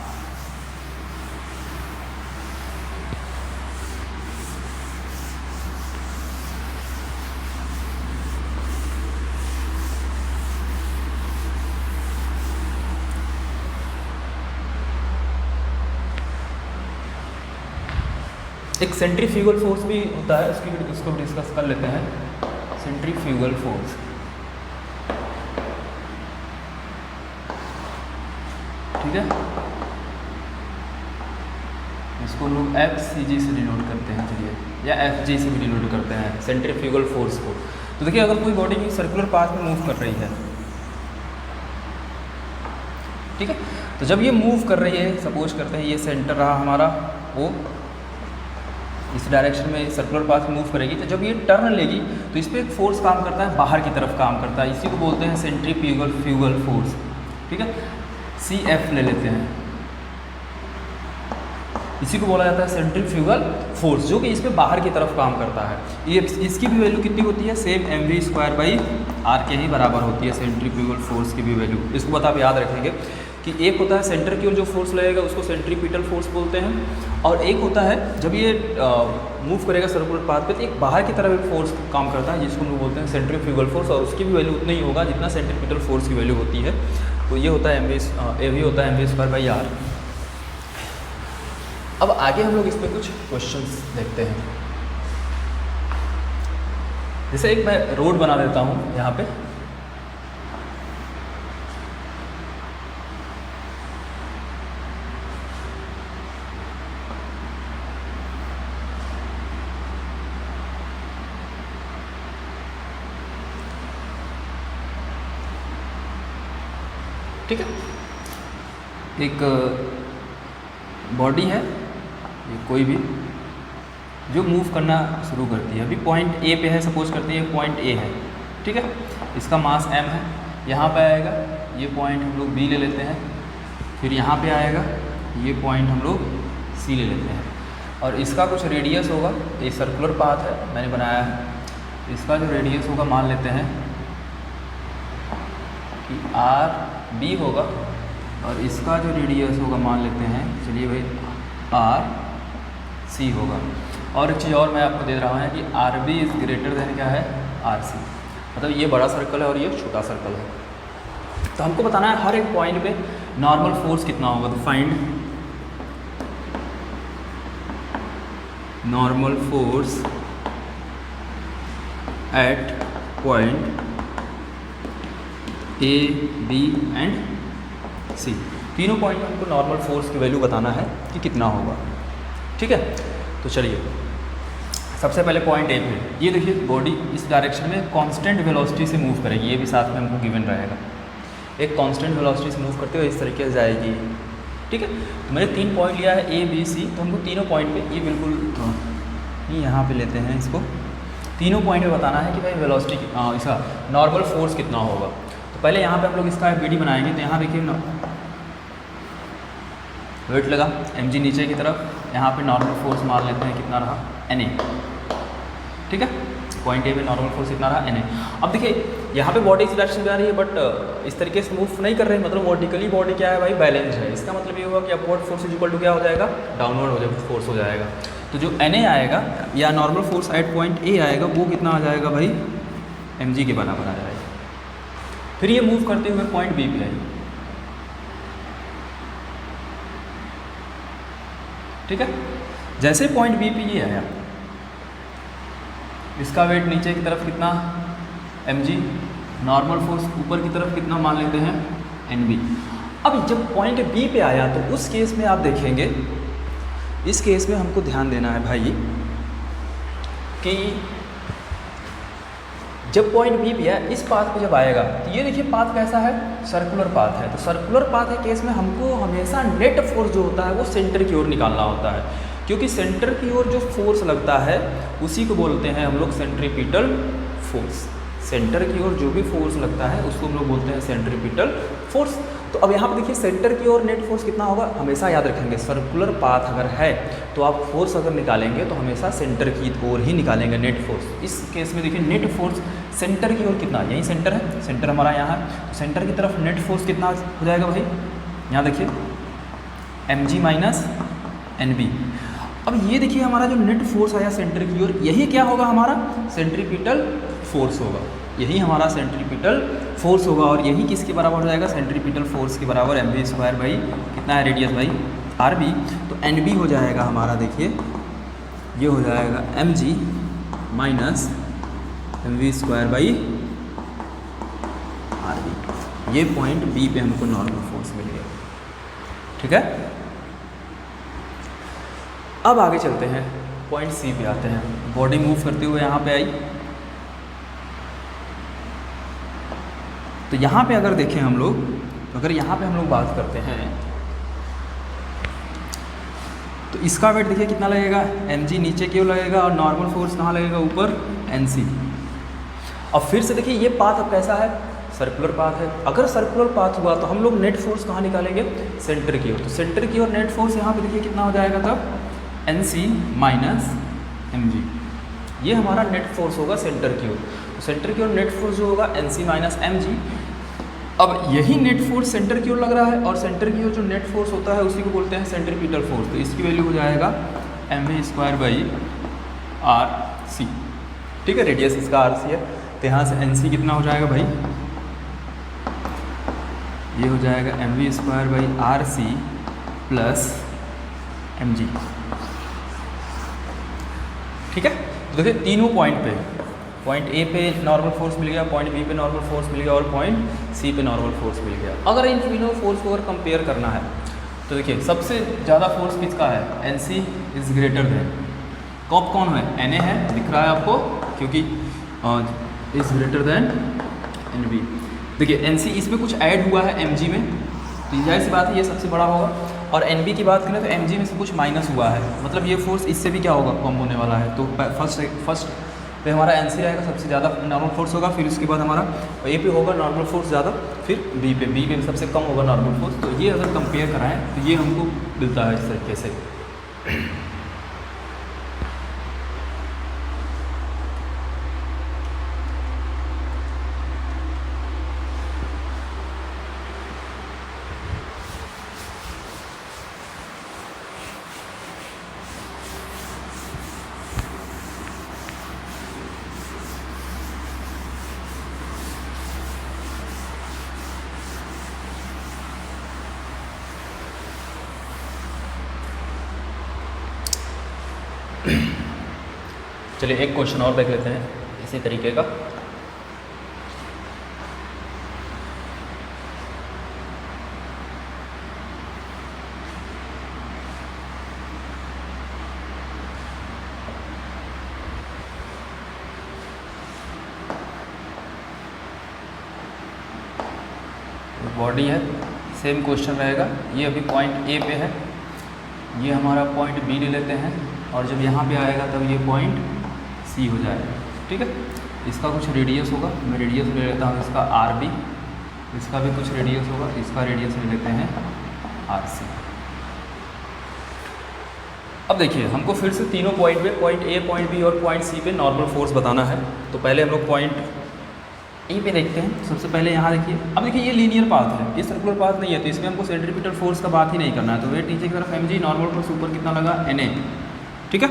एक सेंट्रीफ्यूगल फोर्स भी होता है, उसको डिस्कस कर लेते हैं। सेंट्रीफ्यूगल फोर्स, ठीक है, इसको लोग FCG से डिनोट करते हैं, चलिए, या FG से भी डिनोट करते हैं सेंट्रीफ्यूगल फोर्स को। तो देखिए अगर कोई बॉडी की सर्कुलर पाथ में मूव कर रही है, ठीक है, तो जब ये मूव कर रही है, सपोज करते हैं ये सेंटर रहा हमारा, वो इस डायरेक्शन में सर्कुलर पाथ मूव करेगी, तो जब ये टर्न लेगी तो इस पर एक फोर्स काम करता है, बाहर की तरफ काम करता है, इसी को बोलते हैं सेंट्रीफ्यूगल फोर्स। ठीक है, CF ले लेते हैं। इसी को बोला जाता है सेंट्रीफ्यूगल फोर्स, जो कि इस पे बाहर की तरफ काम करता है। ये इसकी भी वैल्यू कितनी होती है, सेम mv²/r के ही बराबर होती है सेंट्रीफ्यूगल फोर्स की भी वैल्यू। इसको बता आप याद रखेंगे कि एक होता है सेंटर की ओर जो फोर्स लगेगा उसको सेंट्रीपिटल फोर्स बोलते हैं, और एक होता है जब ये मूव करेगा सर्कुलर पाथ पे तो एक बाहर की तरफ एक फोर्स काम करता है जिसको हम लोग बोलते हैं सेंट्रीफ्यूगल फोर्स, और उसकी भी वैल्यू उतना ही होगा जितना सेंट्रीपिटल फोर्स की वैल्यू होती है। तो ये होता है mv होता है mv²/r। अब आगे हम लोग इस पर कुछ क्वेश्चंस देखते हैं। जैसे एक मैं रोड बना देता हूँ यहाँ पे, ठीक है। एक बॉडी है ये कोई भी जो मूव करना शुरू करती है, अभी पॉइंट ए पे है, सपोज करते हैं पॉइंट ए है, ठीक है। इसका मास m है, यहाँ पे आएगा, ये पॉइंट हम लोग b ले लेते हैं, फिर यहाँ पे आएगा, ये पॉइंट हम लोग c ले लेते हैं, और इसका कुछ रेडियस होगा, ये सर्कुलर पाथ है मैंने बनाया है, इसका जो रेडियस होगा मान लेते हैं कि r b होगा, और इसका जो रेडियस होगा मान लेते हैं, चलिए भाई r c होगा। और एक चीज़ और मैं आपको दे रहा हूँ कि R B is greater than क्या है, आर सी, मतलब ये बड़ा सर्कल है और ये छोटा सर्कल है। तो हमको बताना है हर एक पॉइंट पे नॉर्मल फोर्स कितना होगा। तो find normal force at point A B and C, तीनों पॉइंट में हमको नॉर्मल फोर्स की वैल्यू बताना है कि कितना होगा, ठीक है। तो चलिए सबसे पहले पॉइंट ए पे, ये देखिए बॉडी इस डायरेक्शन में कांस्टेंट वेलोसिटी से मूव करेगी, ये भी साथ में हमको गिवन रहेगा, एक कांस्टेंट वेलोसिटी से मूव करते हुए इस तरीके से जाएगी, ठीक है। तो मैंने 3 पॉइंट लिया है ए बी सी, तो हमको तीनों पॉइंट पे ये बिल्कुल ये यहाँ पे लेते हैं इसको, तीनों पॉइंट पे बताना है कि भाई वेलोसिटी इसका नॉर्मल फोर्स कितना होगा। तो पहले यहाँ पे हम लोग इसका बी डी बनाएंगे, तो यहाँ देखिए वेट लगा mg नीचे की तरफ, यहाँ पे नॉर्मल फोर्स मान लेते हैं कितना रहा, Na, ठीक है। पॉइंट ए पे नॉर्मल फोर्स कितना रहा, Na। अब देखिए यहाँ पे बॉडी इस डायरेक्शन में आ रही है, बट इस तरीके से मूव नहीं कर रहे हैं, मतलब वर्टिकली बॉडी क्या है भाई, बैलेंस है। इसका मतलब ये होगा कि upward force is equal to क्या हो जाएगा, डाउनवर्ड फोर्स हो जाएगा। तो जो Na आएगा या नॉर्मल फोर्स एट पॉइंट ए आएगा वो कितना आ जाएगा भाई, mg के बराबर आ जाएगा। फिर ये मूव करते हुए पॉइंट बी पे आएगी, ठीक है। जैसे पॉइंट बी पे ये आया, इसका वेट नीचे की तरफ कितना mg, नॉर्मल फोर्स ऊपर की तरफ कितना मान लेते हैं nb। अब जब पॉइंट बी पे आया तो उस केस में आप देखेंगे, इस केस में हमको ध्यान देना है भाई कि जब पॉइंट बी पे आया, इस पाथ पे जब आएगा तो ये देखिए पाथ कैसा है, सर्कुलर पाथ है। तो सर्कुलर पाथ के केस में हमको हमेशा नेट फोर्स जो होता है वो सेंटर की ओर निकालना होता है, क्योंकि सेंटर की ओर जो फोर्स लगता है उसी को बोलते हैं हम लोग सेंट्रीपिटल फोर्स। सेंटर की ओर जो भी फोर्स लगता है उसको हम लोग बोलते हैं सेंट्रीपिटल फोर्स। तो अब यहाँ पे देखिए सेंटर की ओर नेट फोर्स कितना होगा, हमेशा याद रखेंगे सर्कुलर पाथ अगर है तो आप फोर्स अगर निकालेंगे तो हमेशा सेंटर की ओर ही निकालेंगे नेट फोर्स। इस केस में देखिए नेट फोर्स सेंटर की ओर कितना, यही सेंटर है, सेंटर हमारा यहाँ है, तो सेंटर की तरफ नेट फोर्स कितना हो जाएगा भाई, यहाँ देखिए mg माइनस nb। अब ये देखिए हमारा जो नेट फोर्स आया सेंटर की ओर, यही क्या होगा हमारा सेंट्रीपिटल फोर्स होगा, यही हमारा सेंट्रीपिटल फोर्स होगा, और यही किसके बराबर हो जाएगा, सेंट्रीपिटल फोर्स के बराबर mv² भाई कितना है रेडियस भाई rb। तो nb हो जाएगा हमारा, देखिए ये हो जाएगा mg माइनस mv² भाई rb। ये पॉइंट बी पे हमको नॉर्मल फोर्स मिल गया, ठीक है। अब आगे चलते हैं, पॉइंट सी पे आते हैं। बॉडी मूव करते हुए यहाँ पे आई, तो यहाँ पे अगर देखें हम लोग, अगर यहाँ पे हम लोग बात करते हैं तो इसका वेट देखिए कितना लगेगा, mg नीचे क्यों लगेगा, और नॉर्मल फोर्स कहाँ लगेगा, ऊपर nc। अब फिर से देखिए ये पाथ अब कैसा है, सर्कुलर पाथ है। अगर सर्कुलर पाथ हुआ तो हम लोग नेट फोर्स कहाँ निकालेंगे, सेंटर की ओर। तो सेंटर की ओर नेट फोर्स यहाँ पे देखिए कितना हो जाएगा तब NC माइनस mg, ये हमारा नेट फोर्स होगा सेंटर की ओर। तो सेंटर की ओर नेट फोर्स जो होगा NC माइनस mg। अब यही नेट फोर्स सेंटर की ओर लग रहा है और सेंटर की ओर जो नेट फोर्स होता है उसी को बोलते हैं सेंट्रीपिटल फोर्स। तो इसकी वैल्यू हो जाएगा mv²/rc, ठीक है, रेडियस इसका rc है। तो यहाँ से NC कितना हो जाएगा भाई, ये हो जाएगा mv²/rc प्लस mg, ठीक है। तो देखिए तीनों पॉइंट पे, पॉइंट ए पे नॉर्मल फोर्स मिल गया, पॉइंट बी पे नॉर्मल फोर्स मिल गया और पॉइंट सी पे नॉर्मल फोर्स मिल गया। अगर इन तीनों फोर्स को अगर कंपेयर करना है तो देखिए सबसे ज़्यादा फोर्स किसका है, NC इज़ ग्रेटर देन, कौन है, NA है, दिख रहा है आपको, क्योंकि इज़ ग्रेटर देन NB। देखिए NC इसमें कुछ ऐड हुआ है mg में, तो जाहिर सी बात है ये सबसे बड़ा होगा। और NB की बात करें तो mg में से कुछ माइनस हुआ है, मतलब ये फोर्स इससे भी क्या होगा, कम होने वाला है। तो फर्स्ट पे हमारा NC रहेगा, सबसे ज़्यादा नॉर्मल फोर्स होगा, फिर उसके बाद हमारा A पे होगा नॉर्मल फोर्स ज़्यादा, फिर B पे सबसे कम होगा नॉर्मल फोर्स। तो ये अगर कंपेयर कराएं तो ये हमको मिलता है इस तरीके से। चलिए एक क्वेश्चन और देख लेते हैं इसी तरीके का। बॉडी है, सेम क्वेश्चन रहेगा। ये अभी पॉइंट ए पे है, ये हमारा पॉइंट बी ले लेते हैं, और जब यहाँ पे आएगा तब ये पॉइंट सी हो जाएगा, ठीक है। इसका कुछ रेडियस होगा, मैं रेडियस ले लेता हूँ इसका RB, इसका भी कुछ रेडियस होगा, इसका रेडियस ले लेते हैं RC। अब देखिए हमको फिर से तीनों पॉइंट पे, पॉइंट ए, पॉइंट बी और पॉइंट सी पे नॉर्मल फोर्स बताना है। तो पहले हम लोग पॉइंट ए पे देखते हैं। सबसे पहले यहाँ देखिए, अब देखिए ये लीनियर पाथ है, ये सर्कुलर पाथ नहीं है, तो इसमें हमको सेंट्रीपिटल फोर्स का बात ही नहीं करना है। तो वेट नीचे की तरफ mg, नॉर्मल फोर्स ऊपर कितना लगा NA, ठीक है।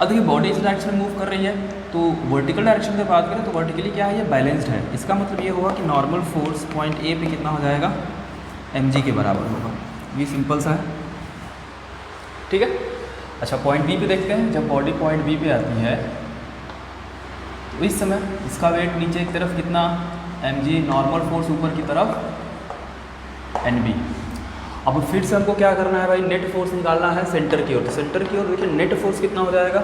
अब देखिए बॉडी इस डायरेक्शन में मूव कर रही है, तो वर्टिकल डायरेक्शन में बात करें तो वर्टिकली क्या है, ये बैलेंस्ड है। इसका मतलब ये होगा कि नॉर्मल फोर्स पॉइंट ए पे कितना हो जाएगा, mg के बराबर होगा। ये सिंपल सा है, ठीक है। अच्छा पॉइंट बी पे देखते हैं। जब बॉडी पॉइंट बी पे आती है तो इस समय इसका वेट नीचे की तरफ कितना, mg, नॉर्मल फोर्स ऊपर की तरफ NB। अब फिर से हमको क्या करना है भाई, नेट फोर्स निकालना है सेंटर की ओर। तो सेंटर की ओर देखिए नेट फोर्स कितना हो जाएगा,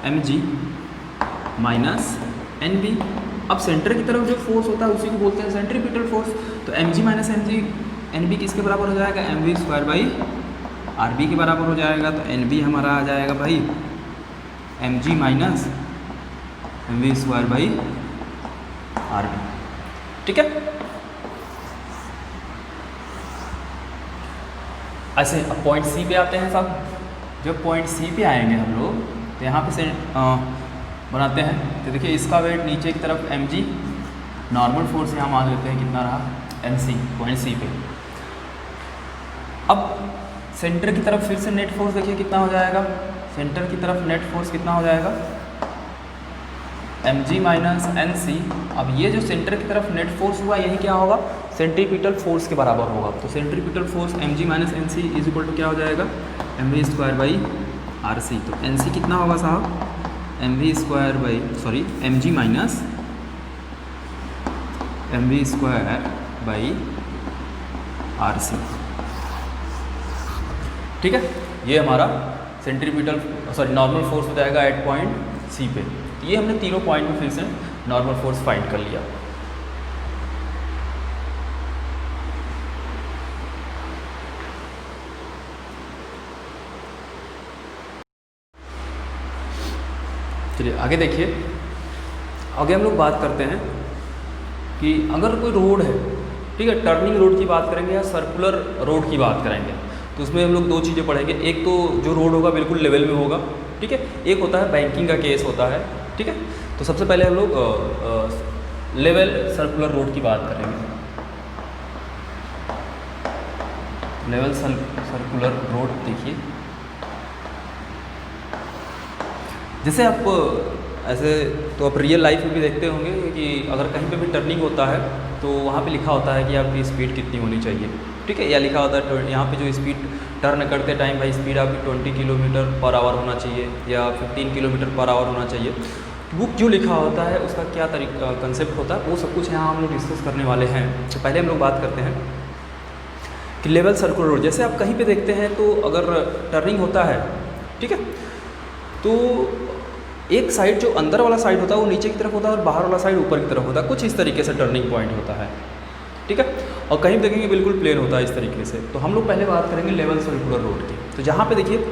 mg माइनस NB। अब सेंटर की तरफ जो फोर्स होता है उसी को बोलते हैं सेंट्रीपिटल फोर्स। तो mg माइनस NB किसके बराबर हो जाएगा, mv²/rb के बराबर हो जाएगा। तो NB हमारा आ जाएगा भाई mg माइनस mv²/rb, ठीक है। ऐसे अब पॉइंट सी पे आते हैं साहब। जब पॉइंट सी पे आएंगे हम लोग तो यहाँ पे से बनाते हैं। तो देखिए इसका वेट नीचे की तरफ mg, नॉर्मल फोर्स यहाँ मान लेते हैं कितना रहा, NC, पॉइंट सी पे। अब सेंटर की तरफ फिर से नेट फोर्स देखिए कितना हो जाएगा, सेंटर की तरफ नेट फोर्स कितना हो जाएगा, mg माइनस NC। अब ये जो सेंटर की तरफ नेट फोर्स हुआ यही क्या होगा, सेंट्रीपिटल फोर्स के बराबर होगा। तो centripetal force mg minus NC is equal to क्या हो जाएगा, mv²/rc। तो NC कितना होगा साहब, mg माइनस mv²/rc, ठीक है। ये हमारा सेंट्रीपिटल नॉर्मल फोर्स हो जाएगा एट पॉइंट सी पे। ये हमने तीनों पॉइंट में फिर से नॉर्मल फोर्स फाइंड कर लिया। चलिए आगे देखिए, आगे हम लोग बात करते हैं कि अगर कोई रोड है, ठीक है, टर्निंग रोड की बात करेंगे या सर्कुलर रोड की बात करेंगे, तो उसमें हम लोग दो चीज़ें पढ़ेंगे। एक तो जो रोड होगा बिल्कुल लेवल में होगा, ठीक है, एक होता है बैंकिंग का केस होता है, ठीक है। तो सबसे पहले हम लोग लेवल सर्कुलर रोड की बात करेंगे। लेवल सर्कुलर रोड देखिए, जैसे आप ऐसे तो आप रियल लाइफ में भी देखते होंगे कि अगर कहीं पे भी टर्निंग होता है तो वहाँ पे लिखा होता है कि आपकी स्पीड कितनी होनी चाहिए, ठीक है, या लिखा होता है यहाँ पे जो स्पीड टर्न करते टाइम भाई स्पीड आपकी 20 किलोमीटर पर आवर होना चाहिए या 15 किलोमीटर पर आवर होना चाहिए। बुक जो लिखा होता है उसका क्या तरीका कंसेप्ट होता है वो सब कुछ यहाँ हम लोग डिस्कस करने वाले हैं। तो पहले हम लोग बात करते हैं कि लेवल सर्कुलर रोड, जैसे आप कहीं पे देखते हैं तो अगर टर्निंग होता है, ठीक है, तो एक साइड जो अंदर वाला साइड होता है वो नीचे की तरफ होता है और बाहर वाला साइड ऊपर की तरफ होता है, कुछ इस तरीके से टर्निंग पॉइंट होता है, ठीक है। और कहीं देखेंगे बिल्कुल प्लेन होता है इस तरीके से। तो हम लोग पहले बात करेंगे लेवल सर्कुलर रोड की। तो जहाँ पे देखिए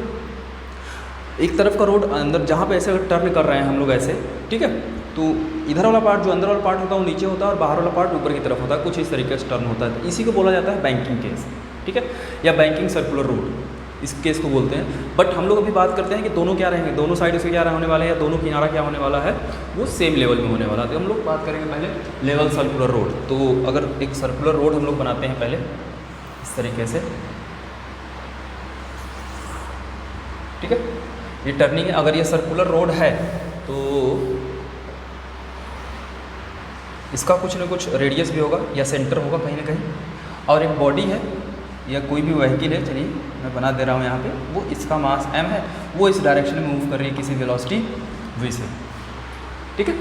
एक तरफ का रोड अंदर जहाँ पे ऐसे टर्न कर रहे हैं हम लोग ऐसे, ठीक है, तो इधर वाला पार्ट जो अंदर वाला पार्ट होता है वो नीचे होता है और बाहर वाला पार्ट ऊपर की तरफ होता है, कुछ इस तरीके से टर्न होता है। इसी को बोला जाता है बैंकिंग केस, ठीक है, या बैंकिंग सर्कुलर रोड, इस केस को बोलते हैं। बट हम लोग अभी बात करते हैं कि दोनों क्या रहेंगे, दोनों साइड से क्या होने वाला है या दोनों किनारा क्या होने वाला है, वो सेम लेवल में होने वाला है। तो हम लोग बात करेंगे पहले लेवल सर्कुलर रोड। तो अगर एक सर्कुलर रोड हम लोग बनाते हैं पहले इस तरीके से, ठीक है, ये टर्निंग है, अगर ये सर्कुलर रोड है तो इसका कुछ ना कुछ रेडियस भी होगा या सेंटर होगा कहीं ना कहीं, और एक बॉडी है या कोई भी व्हीकल है, चलिए मैं बना दे रहा हूँ यहाँ पे, वो इसका मास m है, वो इस डायरेक्शन में मूव कर रही है किसी वेलोसिटी v से, ठीक है।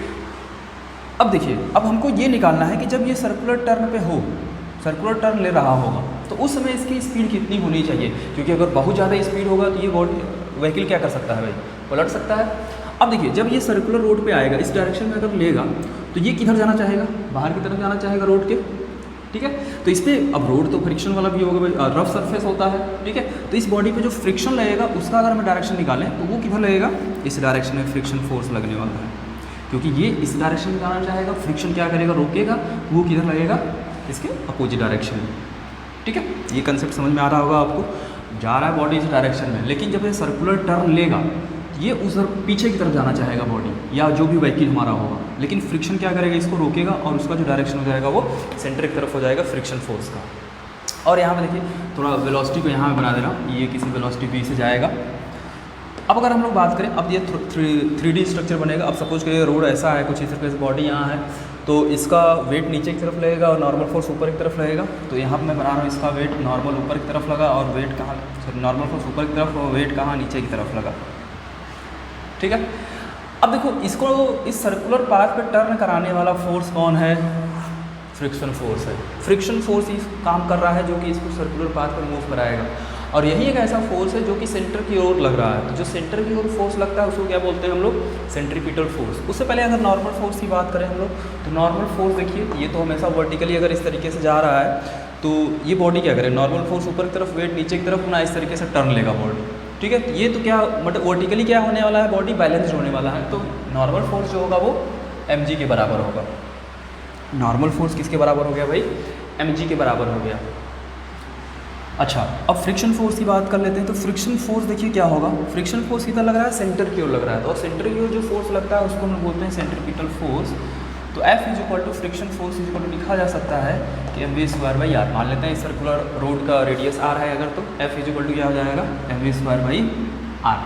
अब देखिए, अब हमको ये निकालना है कि जब ये सर्कुलर टर्न पे हो, सर्कुलर टर्न ले रहा होगा, तो उस समय इसकी स्पीड कितनी होनी चाहिए, क्योंकि अगर बहुत ज़्यादा स्पीड होगा तो ये बॉडी व्हीकल क्या कर सकता है भाई, पलट सकता है। अब देखिए, जब ये सर्कुलर रोड पे आएगा, इस डायरेक्शन में अगर लेगा तो ये किधर जाना चाहेगा, बाहर की तरफ जाना चाहेगा रोड के, ठीक है। तो इस पर अब रोड तो फ्रिक्शन वाला भी होगा भाई, रफ सरफेस होता है, ठीक है। तो इस बॉडी पे जो फ्रिक्शन लगेगा उसका अगर हम डायरेक्शन निकालें तो वो किधर लगेगा, इस डायरेक्शन में फ्रिक्शन फोर्स लगने वाला है, क्योंकि ये इस डायरेक्शन में जाना चाहेगा, फ्रिक्शन क्या करेगा, रोकेगा, वो किधर लगेगा, इसके अपोजिट डायरेक्शन में, ठीक है। ये कंसेप्ट समझ में आ रहा होगा आपको, जा रहा है बॉडी इस डायरेक्शन में, लेकिन जब ये सर्कुलर टर्न लेगा ये उस पीछे की तरफ जाना चाहेगा बॉडी या जो भी व्हीकल हमारा होगा, लेकिन फ्रिक्शन क्या करेगा, इसको रोकेगा और उसका जो डायरेक्शन हो जाएगा वो सेंटर की तरफ हो जाएगा फ्रिक्शन फोर्स का। और यहाँ पे देखिए थोड़ा वेलोसिटी को यहाँ पे बना दे रहा हूँ, ये किसी वेलोसिटी v से जाएगा। अब अगर हम लोग बात करें, अब ये 3D स्ट्रक्चर बनेगा। अब सपोज करिए रोड ऐसा है, कुछ इस तरह से बॉडी यहाँ है, तो इसका वेट नीचे की तरफ लगेगा और नॉर्मल फोर्स ऊपर की तरफ लगेगा। तो यहाँ पर मैं बना रहा हूँ, इसका वेट नॉर्मल ऊपर की तरफ लगा और वेट कहाँ, सॉरी नॉर्मल फोर्स ऊपर की तरफ और वेट कहाँ, नीचे की तरफ लगा, ठीक है। अब देखो, इसको इस सर्कुलर पाथ पे टर्न कराने वाला फोर्स कौन है, फ्रिक्शन फोर्स है। फ्रिक्शन फोर्स इस काम कर रहा है जो कि इसको सर्कुलर पाथ पर मूव कराएगा, और यही एक ऐसा फोर्स है जो कि सेंटर की ओर लग रहा है। तो जो सेंटर की ओर फोर्स लगता है उसको क्या बोलते हैं हम लोग, सेंट्रीपिटल फोर्स। उससे पहले अगर नॉर्मल फोर्स की बात करें हम लोग, तो नॉर्मल फोर्स देखिए, ये तो हमेशा वर्टिकली अगर इस तरीके से जा रहा है तो ये बॉडी क्या करे, नॉर्मल फोर्स ऊपर की तरफ, वेट नीचे की तरफ होना, इस तरीके से टर्न लेगा बॉडी, ठीक है। ये तो क्या मतलब वर्टिकली क्या होने वाला है, बॉडी बैलेंस्ड होने वाला है। तो नॉर्मल फोर्स जो होगा वो mg के बराबर होगा। नॉर्मल फोर्स किसके बराबर हो गया भाई, mg के बराबर हो गया। अच्छा, अब फ्रिक्शन फोर्स की बात कर लेते हैं। तो फ्रिक्शन फोर्स देखिए क्या होगा, फ्रिक्शन फोर्स कितना लग रहा है, सेंटर की ओर लग रहा है, और सेंटर की ओर जो फोर्स लगता है उसको हम बोलते हैं सेंट्रीपिटल फोर्स। तो F is equal to friction force is equal to लिखा जा सकता है कि mv²/r। मान लेते हैं इस सर्कुलर रोड का रेडियस r है अगर, तो F इज इक्वल टू क्या हो जाएगा, mv²/r।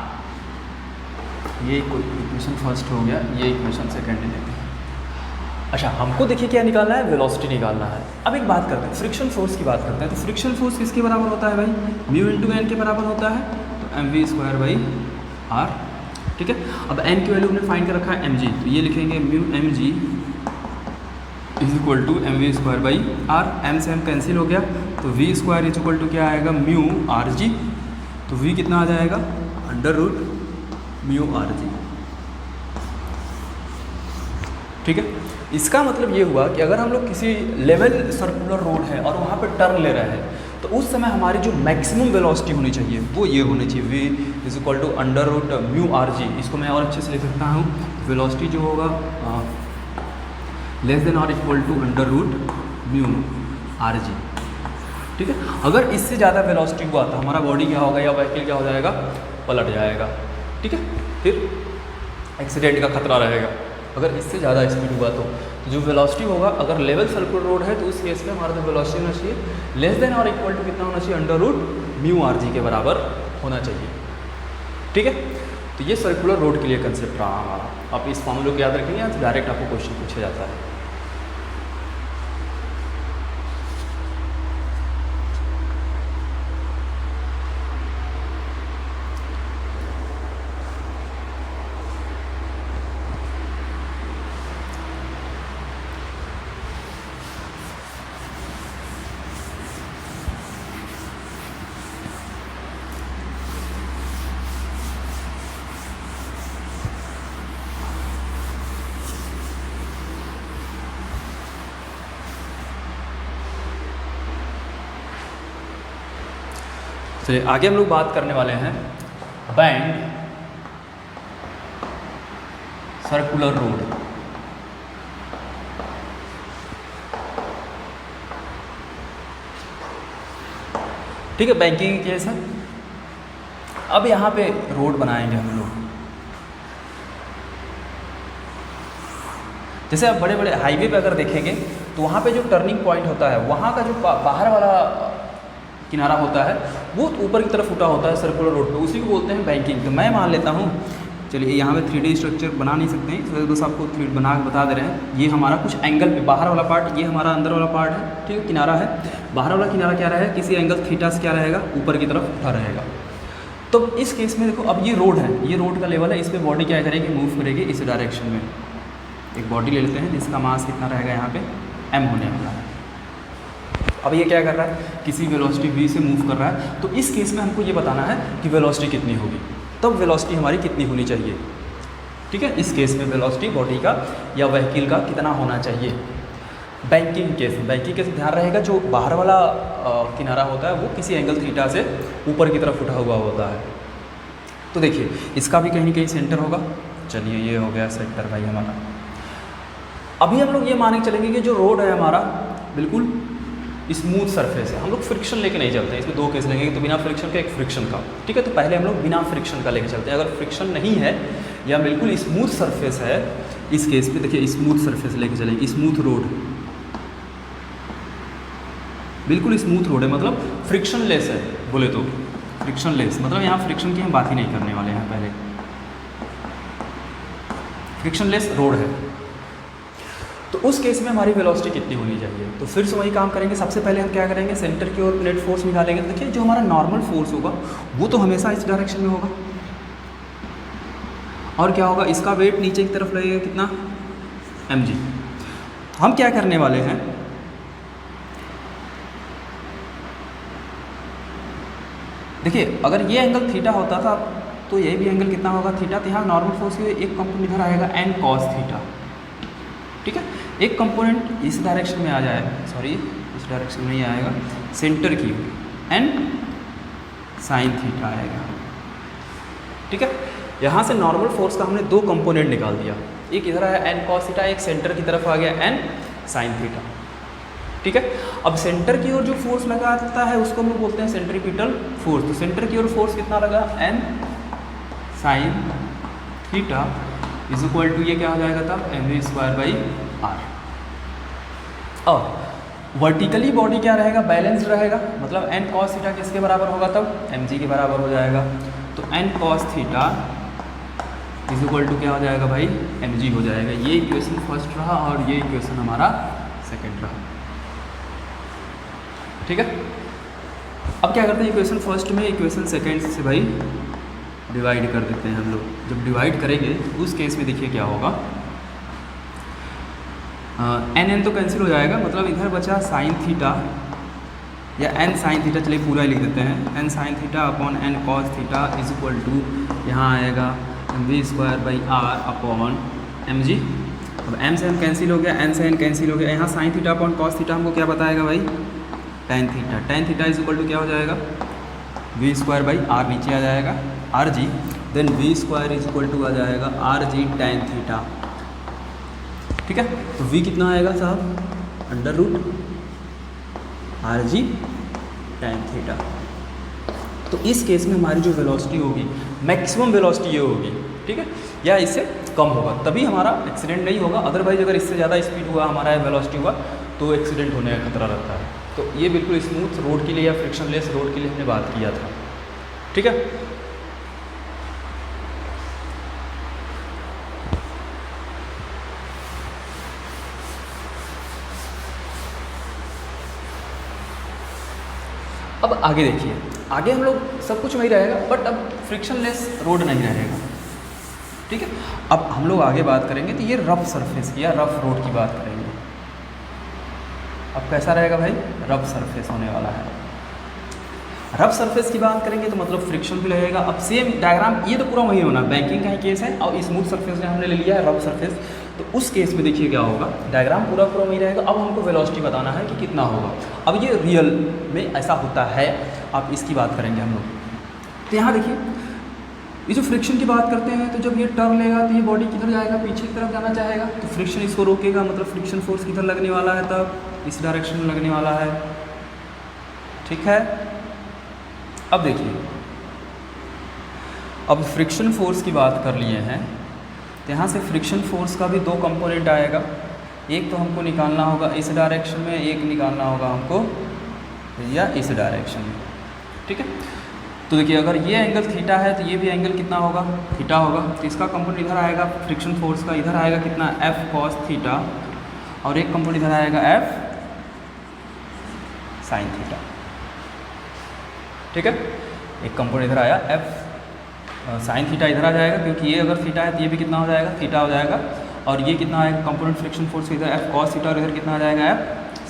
ये इक्वेशन फर्स्ट हो गया, ये इक्वेशन सेकंड लेते हैं। अच्छा, हमको देखिए क्या निकालना है, वेलोसिटी निकालना है। अब एक बात करते हैं, फ्रिक्शन फोर्स की बात करते हैं। तो फ्रिक्शन फोर्स किसके बराबर होता है भाई, म्यू इंटू एन के बराबर होता है, तो mv²/r, ठीक है। अब n की वैल्यू हमने फाइंड कर रखा है mg, तो ये लिखेंगे mu mg is equal to mv²/r। m से m कैंसिल हो गया, तो v² इज इक्वल टू क्या आएगा, म्यू rg। तो v कितना आ जाएगा, √म्यू rg, ठीक है। इसका मतलब ये हुआ कि अगर हम लोग किसी लेवल सर्कुलर रोड है और वहाँ पर टर्न ले रहे हैं, तो उस समय हमारी जो मैक्सिमम वेलोसिटी होनी चाहिए वो ये होनी चाहिए, v इज इक्वल टू √म्यू rg। इसको मैं और अच्छे से लिख सकता हूँ, वेलोसिटी जो होगा लेस देन और equal to under root mu R G. ठीक है, अगर इससे ज़्यादा वेलोसिटी हुआ तो हमारा बॉडी क्या होगा या व्हीकल क्या हो जाएगा, पलट जाएगा। ठीक है, फिर एक्सीडेंट का खतरा रहेगा अगर इससे ज़्यादा स्पीड हुआ तो जो वेलोसिटी होगा, अगर लेवल सर्कुलर रोड है तो उस केस में हमारा जो वेलोसिटी होना चाहिए लेस देन और इक्वल टू कितना होना चाहिए, under root mu R G के बराबर होना चाहिए। ठीक है, तो ये सर्कुलर रोड के लिए कंसेप्ट रहा हमारा। आप इस फॉर्मूले को याद रखेंगे, आज डायरेक्ट आपको क्वेश्चन पूछा जाता है। चलिए आगे हम लोग बात करने वाले हैं बैंड सर्कुलर रोड। ठीक है, बैंकिंग केस है। अब यहाँ पे रोड बनाएंगे हम लोग। जैसे आप बड़े बड़े हाईवे पे अगर देखेंगे तो वहाँ पे जो टर्निंग पॉइंट होता है, वहाँ का जो बाहर वाला किनारा होता है वो ऊपर की तरफ उठा होता है सर्कुलर रोड पे, उसी को बोलते हैं बैंकिंग। तो मैं मान लेता हूँ, चलिए यहाँ पे 3D स्ट्रक्चर बना नहीं सकते हैं, तो बस आपको 3D बना के बता दे रहे हैं। ये हमारा कुछ एंगल पे बाहर वाला पार्ट, ये हमारा अंदर वाला पार्ट है। ठीक है, किनारा है, बाहर वाला किनारा क्या रहेगा, किसी एंगल थीटा से क्या रहेगा, ऊपर की तरफ उठा रहेगा। तो इस केस में देखो, अब ये रोड है, ये रोड का लेवल है, इस पर बॉडी क्या करेगी, मूव करेगी इस डायरेक्शन में। एक बॉडी ले लेते हैं जिसका मास कितना रहेगा, यहाँ पे m होने वाला है। अब ये क्या कर रहा है, किसी वेलोसिटी v से मूव कर रहा है। तो इस केस में हमको ये बताना है कि वेलोसिटी कितनी होगी, तब वेलोसिटी हमारी कितनी होनी चाहिए। ठीक है, इस केस में वेलोसिटी बॉडी का या व्हीकल का कितना होना चाहिए। बैंकिंग केस, बैंकिंग केस ध्यान रहेगा, जो बाहर वाला किनारा होता है वो किसी एंगल थीटा से ऊपर की तरफ उठा हुआ होता है। तो देखिए इसका भी कहीं ना कहीं सेंटर होगा। चलिए ये हो गया सेंटर भाई हमारा। अभी हम लोग ये मान के चलेंगे कि जो रोड है हमारा बिल्कुल स्मूथ सरफेस है। हम लोग फ्रिक्शन लेके नहीं चलते हैं, इसमें दो केस लेंगे, तो बिना फ्रिक्शन का, एक फ्रिक्शन का। ठीक है, तो पहले हम लोग बिना फ्रिक्शन का लेके चलते हैं। अगर फ्रिक्शन नहीं है या बिल्कुल स्मूथ सरफेस है, इस केस पे देखिए स्मूथ सरफेस लेके चलेंगे, स्मूथ रोड, बिल्कुल स्मूथ रोड है, मतलब फ्रिक्शन लेस है। बोले तो फ्रिक्शन लेस मतलब यहाँ फ्रिक्शन की हम बात ही नहीं करने वाले हैं। पहले फ्रिक्शन लेस रोड है, तो उस केस में हमारी वेलोसिटी कितनी होनी चाहिए। तो फिर से वही काम करेंगे। सबसे पहले हम क्या करेंगे, सेंटर की ओर नेट फोर्स निकालेंगे। देखिए जो हमारा नॉर्मल फोर्स होगा वो तो हमेशा इस डायरेक्शन में होगा, और क्या होगा, इसका वेट नीचे की तरफ लगेगा, कितना, mg। हम क्या करने वाले हैं, देखिए अगर ये एंगल थीटा होता था तो ये भी एंगल कितना होगा, थीटा। तो यहाँ नॉर्मल फोर्स की एक कंपोनेंट इधर आएगा n cos थीटा। ठीक है, एक कंपोनेंट इस डायरेक्शन में आ जाए, सॉरी इस डायरेक्शन में नहीं आएगा, सेंटर की n sin थीटा आएगा। ठीक है, यहाँ से नॉर्मल फोर्स का हमने दो कंपोनेंट निकाल दिया, एक इधर आया n cos थीटा, एक सेंटर की तरफ आ गया n sin थीटा। ठीक है, अब सेंटर की ओर जो फोर्स लगाता है उसको हम लोग बोलते हैं सेंट्रीपिटल फोर्स। तो सेंटर की ओर फोर्स कितना लगा, n sin theta is equal to, ये क्या हो जाएगा तब, mv²/r। और वर्टिकली बॉडी क्या रहेगा, बैलेंस्ड रहेगा, मतलब n cos थीटा किसके बराबर होगा, तब mg के बराबर हो जाएगा। तो n cos theta is equal to क्या हो जाएगा भाई, mg हो जाएगा। ये इक्वेशन फर्स्ट रहा और ये इक्वेशन हमारा सेकंड रहा। ठीक है, अब क्या करते हैं, इक्वेशन फर्स्ट में इक्वेशन सेकंड से भाई डिवाइड कर देते हैं हम लोग। जब डिवाइड करेंगे उस केस में देखिए क्या होगा, n तो कैंसिल हो जाएगा, मतलब इधर बचा साइन थीटा या n साइन थीटा, चलिए पूरा ही लिख देते हैं, n sine theta upon n cos theta is equal to, यहाँ आएगा mv²/r अपॉन mg। अब m से m कैंसिल हो गया, n से n कैंसिल हो गया, यहाँ sine theta upon cos theta हमको क्या बताएगा भाई, tan theta. tan theta is equal to क्या हो जाएगा, v²/r नीचे आ जाएगा, rg, then v² is equal to आ जाएगा rg tan थीटा। ठीक है। तो v कितना आएगा साहब, under root R G tan theta. तो इस केस में हमारी जो वेलोसिटी होगी, मैक्सिमम वेलोसिटी ये होगी, ठीक है, या इससे कम होगा, तभी हमारा एक्सीडेंट नहीं होगा। अदरवाइज अगर इससे ज़्यादा स्पीड हुआ हमारा वेलोसिटी हुआ तो एक्सीडेंट होने का खतरा रहता है। तो ये बिल्कुल स्मूथ रोड के लिए या फ्रिक्शनलेस रोड के लिए हमने बात किया था, ठीक है। अब आगे देखिए, आगे हम लोग सब कुछ वही रहेगा, बट अब फ्रिक्शनलेस रोड नहीं रहेगा, ठीक है। अब हम लोग आगे बात करेंगे तो ये रफ सरफेस की या रफ रोड की बात करेंगे। अब कैसा रहेगा भाई, रफ सरफेस होने वाला है। रफ सरफेस की बात करेंगे तो मतलब फ्रिक्शन भी रहेगा। अब सेम डायग्राम ये तो पूरा वही होना, बैंकिंग का ही केस है और स्मूथ सरफेस में हमने ले लिया है रफ सरफेस, तो उस केस में देखिए क्या होगा, डायग्राम पूरा पूरा वही रहेगा। अब हमको वेलोसिटी बताना है कि कितना होगा। अब ये रियल में ऐसा होता है, आप इसकी बात करेंगे हम लोग। तो यहाँ देखिए, ये जो फ्रिक्शन की बात करते हैं, तो जब ये टर्न लेगा तो ये बॉडी किधर जाएगा, पीछे की तरफ जाना चाहेगा, तो फ्रिक्शन इसको रोकेगा, मतलब फ्रिक्शन फोर्स किधर लगने वाला है, तब इस डायरेक्शन में लगने वाला है, ठीक है। अब देखिए, अब फ्रिक्शन फोर्स की बात कर लिए हैं, तो यहाँ से फ्रिक्शन फोर्स का भी दो कंपोनेंट आएगा। एक तो हमको निकालना होगा इस डायरेक्शन में, एक निकालना होगा हमको या इस डायरेक्शन में, ठीक है। तो देखिए, अगर ये एंगल थीटा है तो ये भी एंगल कितना होगा, थीटा होगा। तो इसका कंपोनेंट इधर आएगा, फ्रिक्शन फोर्स का इधर आएगा कितना, एफ कॉस थीटा, और एक कंपोनेंट इधर आएगा एफ साइन थीटा, ठीक है। एक कंपोनेंट इधर आया एफ साइन थीटा इधर आ जाएगा, क्योंकि ये अगर थीटा है तो ये भी कितना हो जाएगा, थीटा हो जाएगा। और ये कितना आएगा, कंपोनेंट फ्रिक्शन फोर्स इधर एफ कॉस थीटा, और इधर कितना आ जाएगा, एफ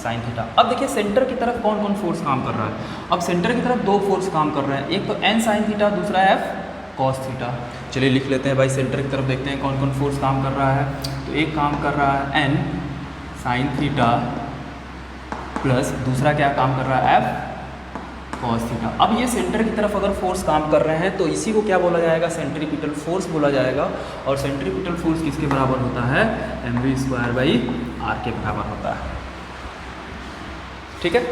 साइन थीटा। अब देखिए सेंटर की तरफ कौन कौन फोर्स काम कर रहा है। अब सेंटर की तरफ दो फोर्स काम कर रहे हैं, एक तो एन साइन थीटा, दूसरा एफ कॉस थीटा। चलिए लिख लेते हैं भाई, सेंटर की तरफ देखते हैं कौन कौन फोर्स काम कर रहा है। तो एक काम कर रहा है एन साइन थीटा, प्लस दूसरा क्या काम कर रहा है, एफ कॉस थीटा। अब ये सेंटर की तरफ अगर फोर्स काम कर रहे हैं तो इसी को क्या बोला जाएगा, सेंट्रीपिटल फोर्स बोला जाएगा। और सेंट्रीपिटल फोर्स किसके बराबर होता है, mv²/r के बराबर होता है, ठीक है।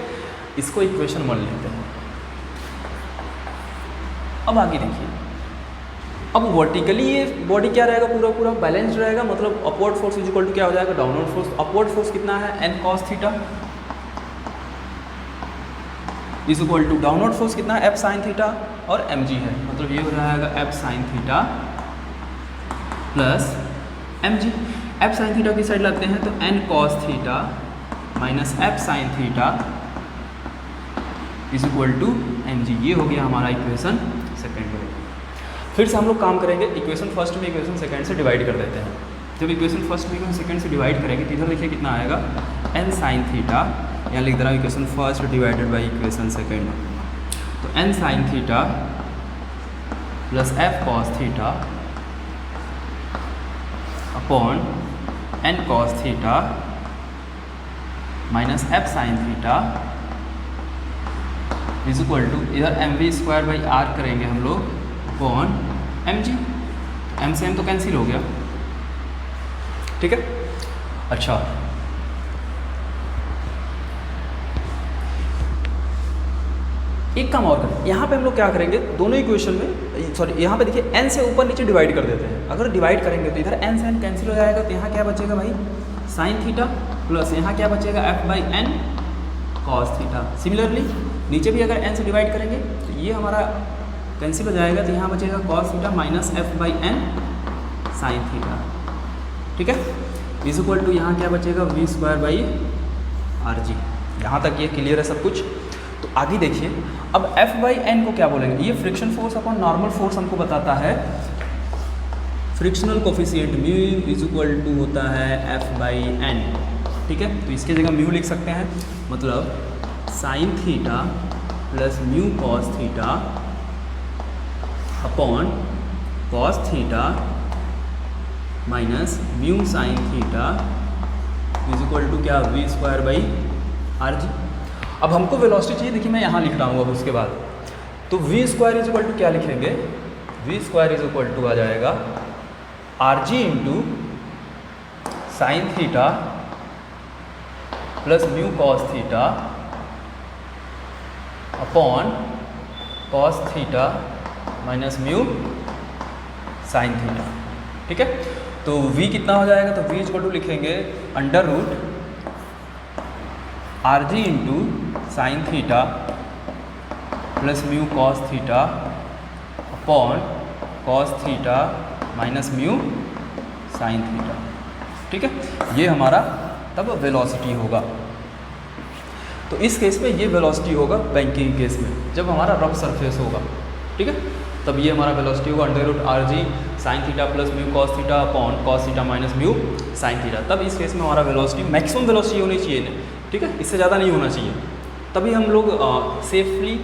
इसको इक्वेशन 1 लेते हैं। अब आगे देखिए, अब वर्टिकली ये बॉडी क्या रहेगा, पूरा पूरा बैलेंस रहेगा, मतलब upward force is equal to क्या हो जाएगा, डाउनवर्ड फोर्स। अपवर्ड फोर्स कितना है, n cos theta, is equal to downward force कितना है, एफ साइन थीटा, और mg है, मतलब ये हो जाएगा F sine theta plus mg। F sine theta की साइड लाते हैं तो n cos theta minus F sine theta is equal to mg। ये हो गया हमारा इक्वेशन सेकेंड में। फिर से हम लोग काम करेंगे, इक्वेशन फर्स्ट में इक्वेशन सेकेंड से डिवाइड कर देते हैं। जब इक्वेशन फर्स्ट में इक्वेशन सेकेंड से डिवाइड करेंगे तो इधर देखिए कितना आएगा, n साइन थीटा, यहाँ लिख दे रहा हूँ equation first divided by equation second. तो n sine theta plus F cos theta upon n cos theta minus F sine theta is equal to, इधर mv²/r करेंगे हम लोग अपॉन mg। m से m तो कैंसिल हो गया, ठीक है। अच्छा, एक काम और करें, यहाँ पे हम लोग क्या करेंगे, दोनों इक्वेशन में, सॉरी यहाँ पे देखिए n से ऊपर नीचे डिवाइड कर देते हैं। अगर डिवाइड करेंगे तो इधर n से n कैंसिल हो जाएगा, तो यहाँ क्या बचेगा भाई, साइन थीटा, प्लस यहाँ क्या बचेगा, f/n कॉस थीटा। सिमिलरली नीचे भी अगर n से डिवाइड करेंगे तो ये हमारा कैंसिल हो जाएगा, तो यहाँ बचेगा cos theta minus f/n sign theta, ठीक है। इज इक्वल टू यहाँ क्या बचेगा, v²/rg। यहाँ तक ये क्लियर है सब कुछ। तो आगे देखिए, अब f/n को क्या बोलेंगे, ये friction force upon normal force हमको बताता है। Frictional coefficient mu is equal to होता है f/n, ठीक है। तो इसके जगह म्यू लिख सकते हैं, मतलब sine theta plus mu cos theta upon cos theta minus mu sine theta is equal to क्या, v²/rg। अब हमको वेलोसिटी चाहिए, देखिए मैं यहाँ लिख रहा हूँ अब उसके बाद। तो v² इज इक्वल टू क्या लिखेंगे, v² इज इक्वल टू आ जाएगा rg into sine theta plus mu cos theta upon cos theta minus mu sine theta. ठीक है, तो v कितना हो जाएगा, तो v इक्वल टू लिखेंगे under root R G into sine theta plus mu cos theta upon cos theta minus mu sine theta. ठीक है, ये हमारा तब वेलोसिटी होगा। तो इस केस में ये वेलोसिटी होगा बैंकिंग केस में, जब हमारा रफ सरफेस होगा। ठीक है, तब ये हमारा वेलोसिटी होगा under root R G sine theta plus mu cos theta upon cos theta minus mu sine theta. तब इस केस में हमारा वेलोसिटी मैक्सिमम वेलोसिटी होनी चाहिए। ठीक है, इससे ज़्यादा नहीं होना चाहिए, तभी हम लोग सेफली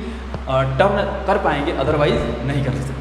टर्न कर पाएंगे, अदरवाइज नहीं कर सकते।